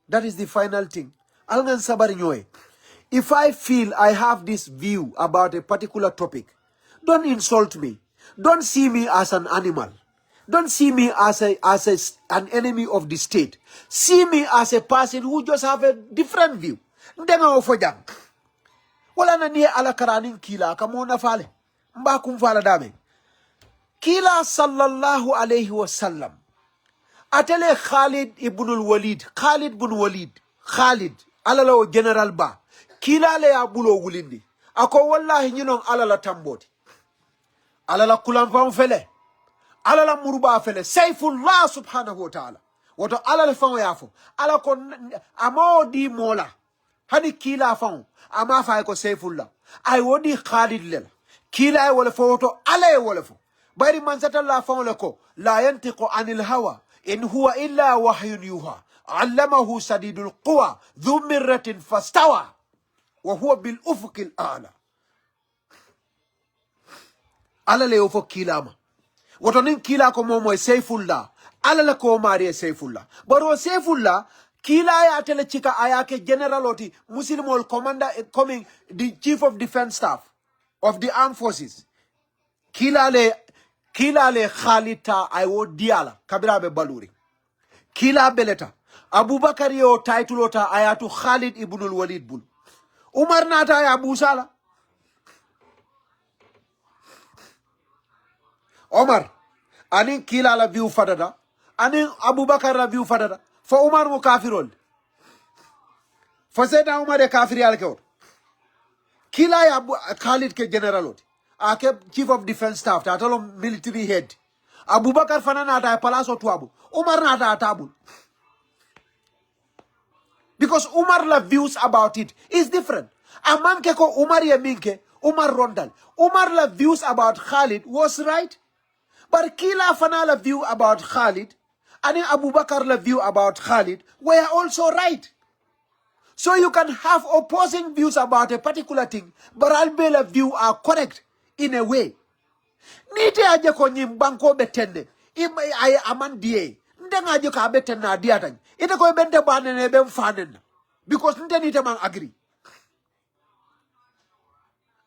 That is the final thing. Alangan sabar nyoy. If I feel I have this view about a particular topic, don't insult me. Don't see me as an animal. Don't see me as an enemy of the state. See me as a person who just have a different view. Ndenga ofojang. Wala na niye ala karanin kila kamona fale. Mba kumfala dame. Kila sallallahu alayhi wa sallam. Atele Khalid ibn al-Walid. Khalid ibn Walid. Khalid. Alala general ba. Kila le abulo wulindi. Ako wallahi nyinon alala tamboti. Alala kulanfam fele. Alala muruba fele. Saifullah subhanahu wa ta'ala. Wato alala fango yafo. Ala ko amodi mola. Hani kila fango. Ama fa ko Saifullah. Ay wodi Khalid lela. Kila ay wala fo wato ala ay wala fo. Bari mansata la fango leko. La yantiqu anil hawa. In huwa illa wahyun yuha. Allamahu sadidul quwa. Dhu mirratin fastawa. Wa huwa bil ufuqil a'la. Ala le ufo kilama. Wato nin kila ko momo Saifullah. Ala le ko mari Saifullah. Baro Saifullah kila ya tele chika ayake generaloti Muslim commander coming the chief of defense staff of the armed forces. Kila le Khalita ayo diala kabira be baluri. Kila beleta Abu Bakar yo title ota ayatu Khalid ibn al-Walid bul. Umar nata ya Abu Sala. Omar anin kila la view fadada anin Abu Bakar la view fadada fa Umar mo kafirol fa Sayyidina Umar de kafiri alkewot kila ya Khalid ke generalot ake chief of defense staff tatalo military head Abu Bakar fanana ta palaso tuabu Umar na ta tabul because Umar la views about it is different amanke ko Umar ye minke Umar rondal Umar la views about Khalid was right. But Kila Fanala view about Khalid and Abu Bakr la view about Khalid were also right. So you can have opposing views about a particular thing, but Albela view are correct in a way. Nite aje ko nyim banko betende. Ay amandie. Ndenga aje ka betena diatan. Ite ko bente banene bem fanen. Because nite man agree.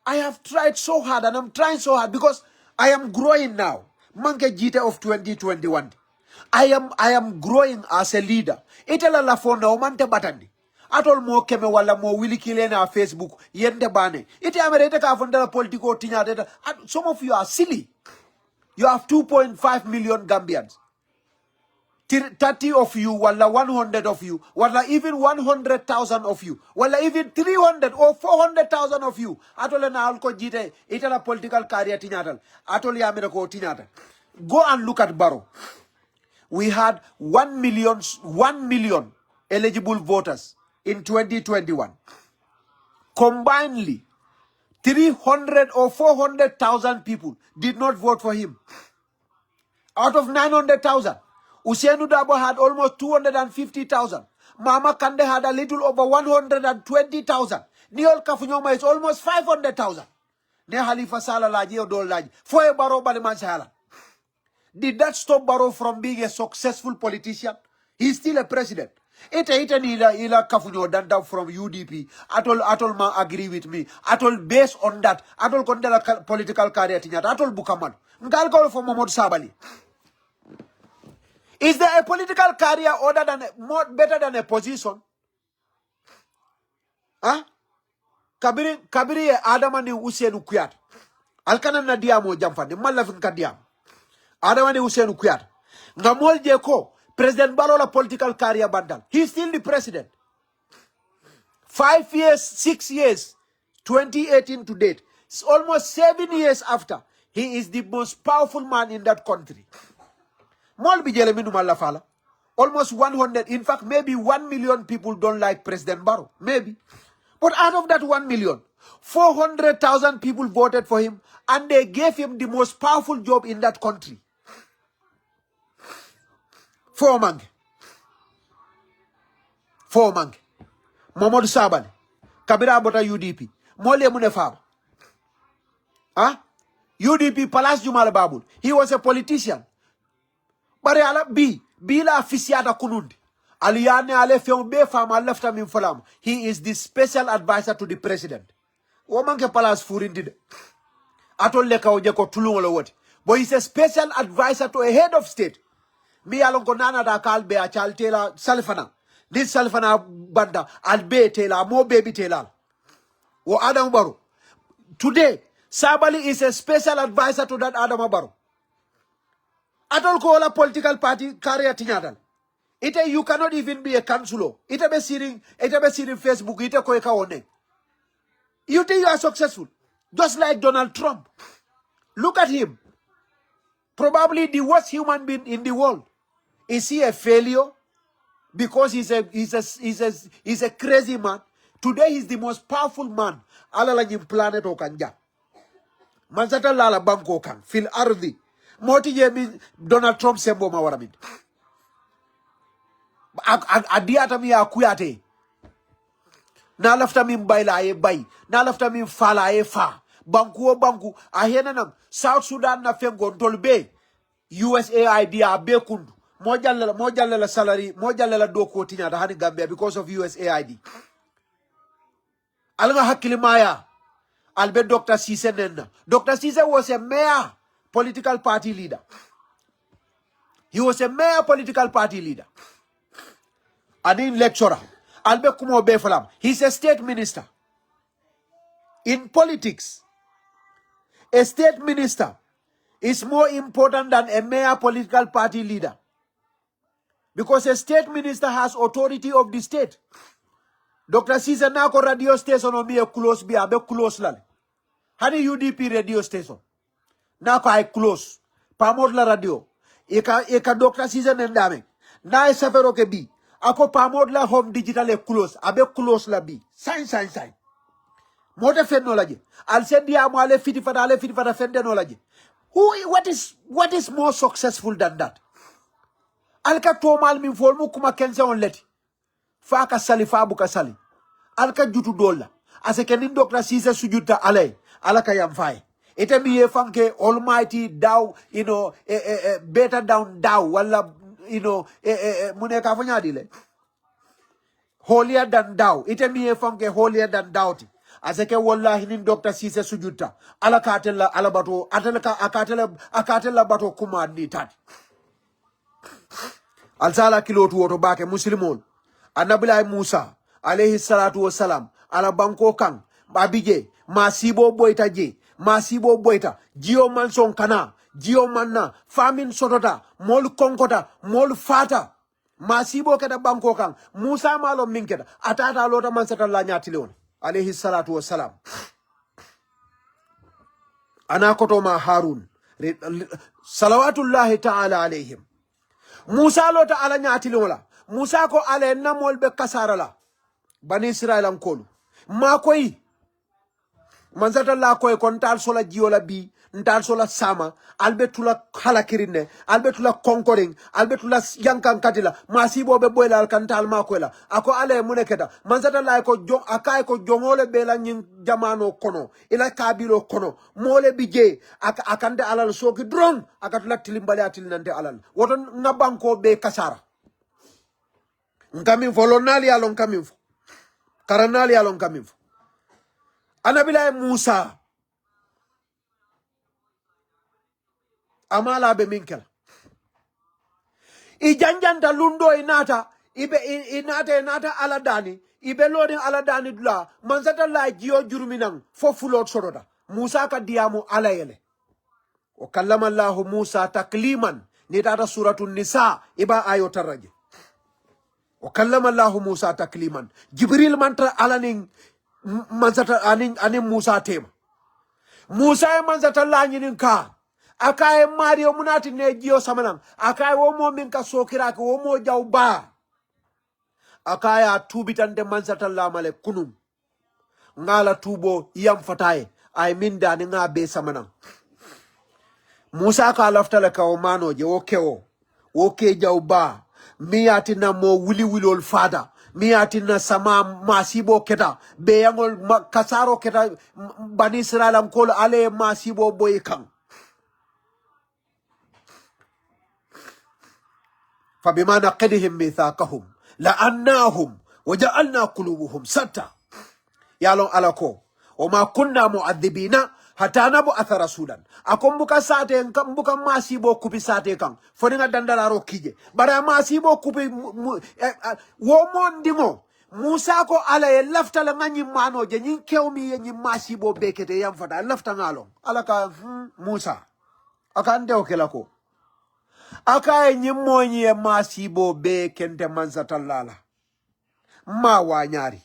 I have tried so hard and I'm trying so hard because I am growing now. Ahmad Gitteh of 2021. I am growing as a leader. Itala la fonda omante batandi. Atol mo keme wala mo wili kile na Facebook yende bane. Ite amerete ka fonda la politiko tinya data. Some of you are silly. You have 2.5 million Gambians. 30 of you, wala 100 of you, wala even 100,000 of you, wala even 300 or 400,000 of you. Atole na alko jite itala political career tinyatal. Atole yamere ko tinyatal. Go and look at Barrow. We had 1 million eligible voters in 2021. Combinedly, 300 or 400,000 people did not vote for him. Out of 900,000, Usainu Dabo had almost 250,000. Mama Kande had a little over 120,000. Niol Kafunyoma is almost 500,000. Ne Halifa Salah laji o dol laji. Foye Barrow baliman sahala. Did that stop Barrow from being a successful politician? He's still a president. Ita ila kafunyo danda from UDP. Atol ma agree with me. Atol based on that. Atol kondela political career tinyat. Atol bukaman. Ngal call for Mahmoud Sabali. Is there a political career other than more better than a position? Huh? Kabiri Adamani Usenu Kuyat. Alkana na diamo jamfani. Malafin kadiam. Adamani Usenu Kuyat. Ngamol Jeko. President Barrow la political career bandal. He's still the president. 5 years, 6 years, 2018 to date. It's almost 7 years after. He is the most powerful man in that country. Almost 100, in fact, maybe 1 million people don't like President Barrow. Maybe. But out of that 1 million, 400,000 people voted for him and they gave him the most powerful job in that country. Four man. Mamadou Sabali. Kabira Bota UDP. Mole Munefab. Huh? UDP Palas Jumal Babul. He was a politician. But ala la afisiata kunundi. Aliyane ale feumbe fama left him in Falam. He is the special advisor to the president. Womanke Palas Furindid. Atol leka ojeko tulungolo what. But he's a special advisor to a head of state. Mi alon ko nana da kalbe a chal tela salfana. This salfana banda albe tela mo baby tela. O Adam Barrow. Today, Sabali is a special advisor to that Adam Barrow. Atol ko la political party career tinyadal. Ite you cannot even be a councillor. Ite be sitting Facebook. Ite ko eka one. You think you are successful, just like Donald Trump. Look at him. Probably the worst human being in the world. Is he a failure? Because he's a crazy man. Today he's the most powerful man. Alala nyim planet okanja. Manzata lala banko kan. Fil ardi. Moti yemi Donald Trump sembo mawaramid. Adiata mi akuyate. Na lafta mi mbaila aye bay. Na lafta mi fala aye fa. Banku. Ahena nam. South Sudan na fengo ntolbe. USAID abe kundu. Mojalla la salary. Mojalla la doko tinya da hani Gambia because of USAID. Alanga hakili maya. Albe Dr. Cisse nenna. Dr. Cisse was a mayor political party leader. He was a mayor political party leader. And in lecturer. Albe kumo befalam. He's a state minister. In politics, a state minister is more important than a mayor political party leader. Because a state minister has authority of the state. Dr. Cisse nako radio station o miye close bi abe close lale. Hani UDP radio station. Nako ay close. Pamod la radio. Eka Dr. Cisse nendame. Na e safero ke bi. Ako pamod la home digital e close. Abe close la bi. Sign. Mote fen no laje. Al sendi amo ale fiti fata fende no laje. What is more successful than that? Alka tomal min folmu kuma kense on leti. Faka sali buka sali. Alka jutu dola. Ase kenin Dr. Cisse sujuta alay. Alaka yamfaye. Ite miye fanke almighty dow, better down dow. Wala, mune kafanya dile. Holier than thou. Ite miye fanke holier than thou. Aseke wallahi nin Dr. Cisse sujuta. Alakatela alabato. Akatela bato kuma ni tati. alsala kilo to woto bake muslimol annabila Musa alayhi salatu wassalam ala banko kan babije masibo boyta je masibo boyta jio manson kana jio manna famin sotota mol konkota mol fata masibo keda banko kan Musa malo minkeda atata lota man sata la nyatile on alayhi salatu wassalam ana koto ma Harun salawatullahi ta'ala alayhim Musa lota ala nyatile wala Musa ko ale namol be kasarala bani Israel ankolu makoy manzata la koy kon tal sola jiola bi ntal sola sama albetula halakirine albetula konkoring albetula yankan katila masibo be boyla alkantal makoyla ako ale muneketa manzata la ko jong akay ko jongole be la nyin jamano kono ila kabilo kono mole bije akande alal soki drong akatula tilimbale atilinante alal woton ngabanko be kasara ngamin volonali alon kamin fo karanali alon kamin fo anabila Musa amala be minkel I janjanta lundo inata ibe inata aladani ibe lodi aladani dula manzata la jio juruminang fo fulot soroda Musa ka diamu alayele wa kallama Allah Musa takliman ni tata suratun nisa iba ayo taraje wa kallama Allah Musa takliman Jibril mantra alaning manzata anin Musa tema Musa manzata la nyinin ka akaye Mario munati ne jio samanang akaye womo minka sokira ko womo jawba akaya tubitande manzata la male kunum ngala tubo yam fataye ay minda ni nga be samanang Musa ka laftala ka o mano je oke jawba miyati na mo wili wilol fada miyati na sama masibo keta be yangol kasaro keta bani Israel ankol ale masibo boy kan فبما نقضهم ميثاقهم لعناهم وجعلنا قلوبهم ستا يالون alako وما كنا معذبين حتى نبعث رسولا akom buka sate kan buka masibo kupi sate kan foninga dandala ro kije bara masibo kupi wo mondimo Musa ko ala e lafta la ngani mano je nyin kewmi ye nyi masibo bekete yam fata lafta ngalo alaka Musa akande okelako akaye nyimmonyi e masibo be kente manzatallala ma wanyari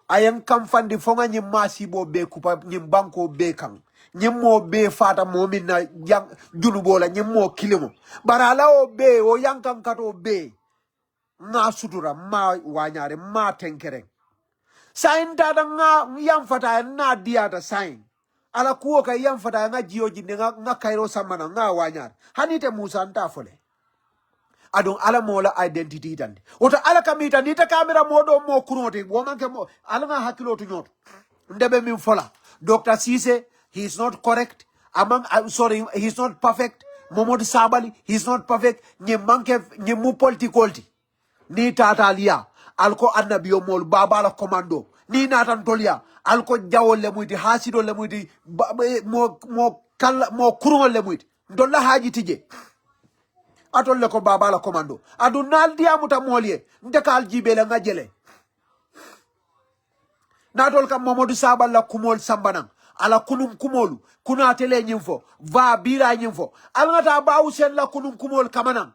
ayen kam fandi fonga nyim masibo be kupa nyim banko be kan nyimmo be fata momina yang julubola nyimmo kilimo barala o be o yankan kato be na sutura ma wanyari ma tenkere sain dada nga yam fata na diata sain ala kuo ka yam fata nga jioji nga kairo samana nga wanyar hanite Musa nta fole adon ala mola identity tandi wota ala kamita nita kamera modo mo kuroti womanke mo ala nga hakilo to nyoto ndebe min fola Dr. Cisse he is not correct among I'm sorry he's not perfect Momod Sabali he's not perfect nye mu politikolti ni tatalia alko annabiyo mol babala commando ni natan tolia alko jawol le muyti hasido le muyti mo kurol le muyti ndolla haji tije atol le ko babala commando adu nal diamuta molye ndekal jibele ngajele natol kam Mamadou Sabal la kumol sambanang ala kunum kumolu kuna tele nyimfo va bira nyimfo alngata bawusen la kunum kumol kamanang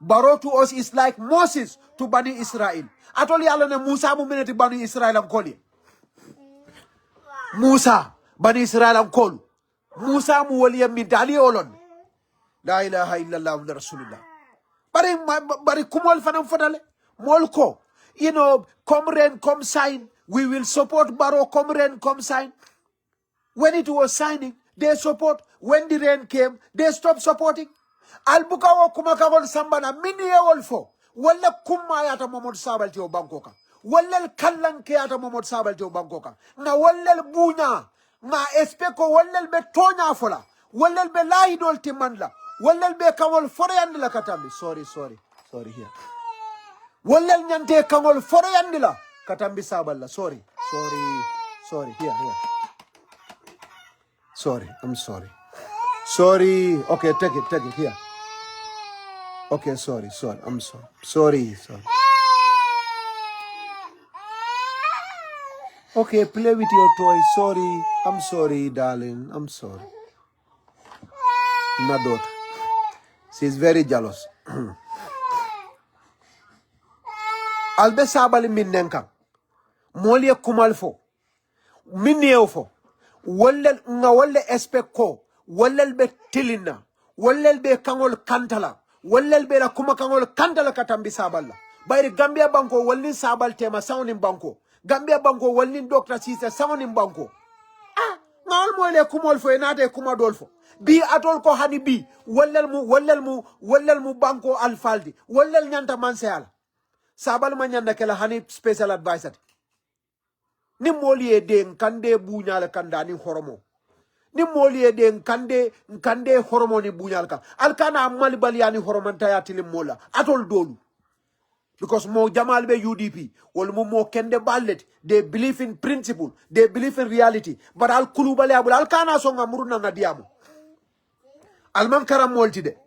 Baro to us is like Moses to Bani Israel. Atoli alone Musa mu mineti Bani Israel am koli. Musa Bani Israel am kolu. Musa mu wali midali olon. La ilaha illallah wa rasulullah. Bari kumol fanam fadale. Molko. You know, come rain, come sign. We will support Baro, come rain, come sign. When it was signing, they support. When the rain came, they stopped supporting. Albuka wo kumakawol sambana mini ye wolfo wala kuma yata Momod Sabal tio bankoka wala kallanke yata Momod Sabal tio bankoka na wala bunya na espeko wala be tonya fola wala be laidol timandla wala be kawol foreyandila katambi sorry here wala nyante kawol foreyandila katambi Sabal sorry here sorry I'm sorry okay take it here Okay, sorry. I'm sorry. Sorry. Okay, play with your toy. Sorry. I'm sorry, darling. I'm sorry. My daughter. She's very jealous. Albe sabali min nenkan. Moli kumal fo. Mineo fo. Wallel nga walle expect ko. Wallel be tilina. Wallel be kangol kantala. Wallel be la kuma kangol kantala katambi saballa. Bayri Gambia banko wallin sabal tema sounding banko. Gambia banko wallin Dr. Sise sounding banko. Ah, ngawal mo le kumol fo enate kuma dolfo. Bi atol ko hani bi wallel mu banko alfaldi. Wallel nyanta manseala. Sabal ma nyanda kala hani special advisor. Ni moli e de nkande bunyala kanda ni horomo. Ni moli e de nkande horomo ni bunyala ka. Alkana amali baliani horomanta ya mola. Atol dolu. Because mo Jamal be UDP, wal mo kende ballet, they believe in principle, they believe in reality. But al kulubale abul al kana songa muruna ngadiamo. Al man karam moltide.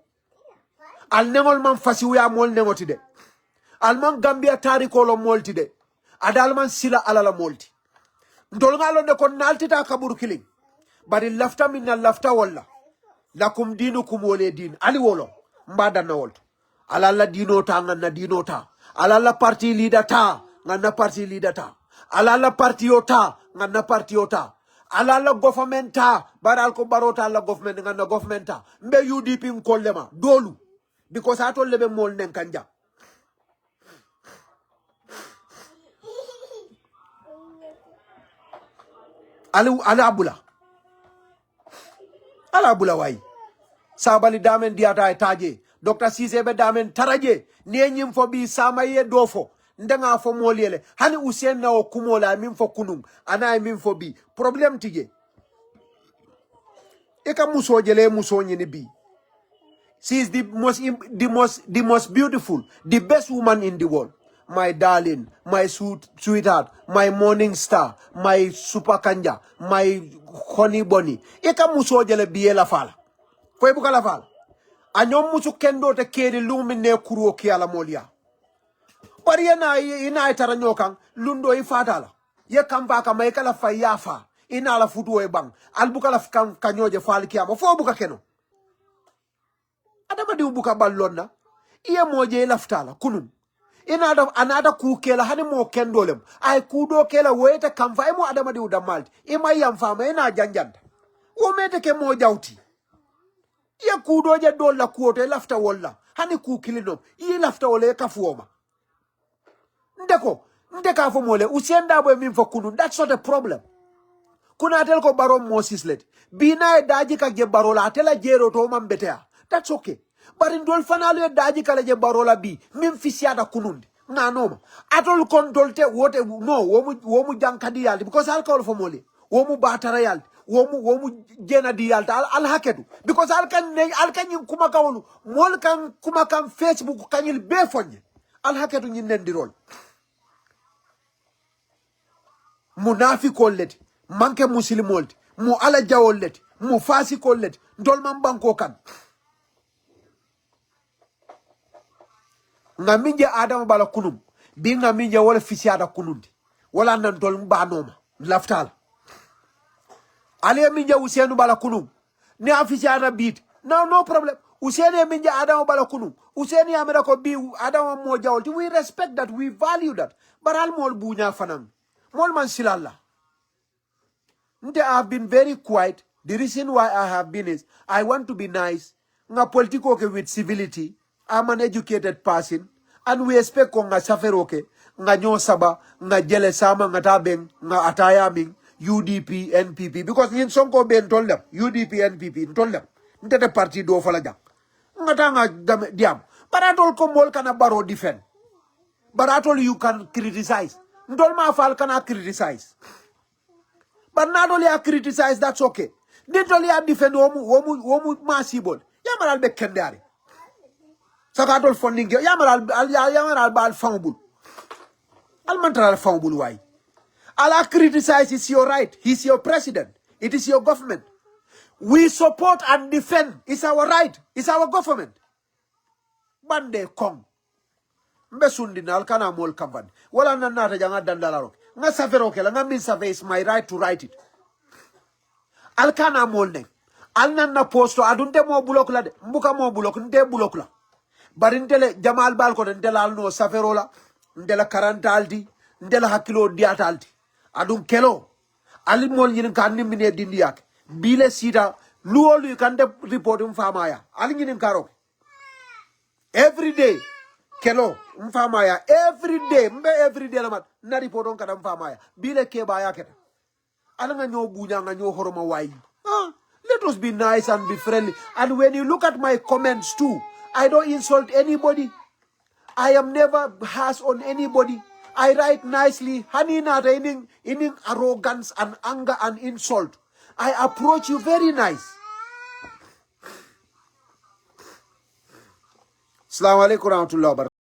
Al nengol man fasiwya mol nengotide. Al man Gambia tarikolo moltide. Adal man sila alala molti. Ndolngalo ne kon naltita kaburu killing. But il lafta minna lafta walla. Lakum dinukum wole din. Ali wolo. Mbada na wolto. Alala dino ta nganna dino ta. Alala party leader ta nganna party leader ta. Alala party ota nganna party ota. Alala government ta baral ko barota la government nganna government ta. Mbe UDP nkollema dolu. Because ato lebe mol nen kanja. Ala abula wai. Sabali damen diata taje. Dr. Sisebe damen taraje. Niyenyim fo bi samaye dofo. Ndenga fo moliele. Hani usien na okumola min fo kunung. Ana min fo bi. Problem tije. Eka muso jele muso nyini bi. She is the most beautiful, the best woman in the world. My darling, my sweetheart, my morning star, my super kanja, my honey bunny. Eka muso jele biye la fala. Fo ebuka la fala. Anyom musu kendo te keri lumi ne kuro ki ala molia. Bari ina itara nyokan lundo ifatala. Ye kamba kama ikala fayafa. Ina ala futu e bang. Albuka la kanyoje fali kiyama. Fo buka keno. Adama di ubuka ballonna. Iye moje ilaftala kunun. Ina anada kukela hani mo kendolem. Ay kudo kela wete kamfa emo adama di udamalti. Ima yamfama ina janjanda. Womete ke mo jauti. Ye kudoje dolla kuote lafta walla. Hani kukilino. Iye lafta wala ye kafuoma. Ndeka fo mole. Usienda abwe mimfo kunun. That's not a problem. Kuna atel ko baro Moses let. Bina e daji ka je barola. Atela jero to mambetea. That's okay. But in dol fanalu e daji ka je barola bi. Mim fisiada kunundi. Na noma. Atol kondolte wote no. Womu jankadi yaldi. Because alcohol fo mole. Womu batara yaldi. Womu jena di yaldi. Al hakedu. Because alkan yin kumakawolu. Mol kan kumakam Facebook kanyil befonye. Al hakedu yin nendirol. Munafi kollet. Manke muslimolti. Mu ala jawollet. Mu fasi kollet. Ndolman banko kan. Nga minje Adam bala kunum. Bi nga minje wala fisiada kunundi. Wala nan tol mba noma. Laftala. Ale minje Usienu bala kunum. Ni afisiada beat. No problem. Usienu minje Adam bala kunum. Usienu yamera ko bi Adam mo jawolti. We respect that. We value that. But al mol bunya fanam. Mol man silalla. I have been very quiet. The reason why I have been is I want to be nice. Nga politiko ke with civility. I'm an educated person. And we expect ko nga saferoke. Nga nyo saba. Nga jele sama nga tabeng. Nga atayaming. UDP, NPP. Because yin sonko ben told them. UDP, NPP. Told them. Nte party do falajang. Nga ta nga diam. But I told Komol kana baro defend. But I told you can criticize. Ndol ma fal kana criticize. But not only I criticize, that's okay. Not only I defend womu masibol. Yamaral be kendari. Sakatol funding. Yamaral bal fambul. Al mantral fambul why? Allah criticize is your right. He's your president. It is your government. We support and defend. It's our right. It's our government. bande kong mbe sundi na kana mol kavad wala nanata janga dandala roke nga safero kela nga min safe is my right to write it alkana mol ne alnan na posto adunte mo block la de mbuka mo block nte block la barintele jamal bal ko ndela alno safero la ndela karantaldi ndela hakilo diataldi adun kelo ali mol yin kan ni mine dindi yak bile sita luolu yu kan de report mfamaya ali yin karo every day kelo mfamaya every day la mat na report on kada mfamaya bile ke ba yaketa ala nga nyo bunya nga nyo horoma wai let us be nice and be friendly. And when you look at my comments too, I don't insult anybody. I am never harsh on anybody. I write nicely. Honey, not in arrogance and anger and insult. I approach you very nice. Assalamu alaikum warahmatullahi wabarakatuh.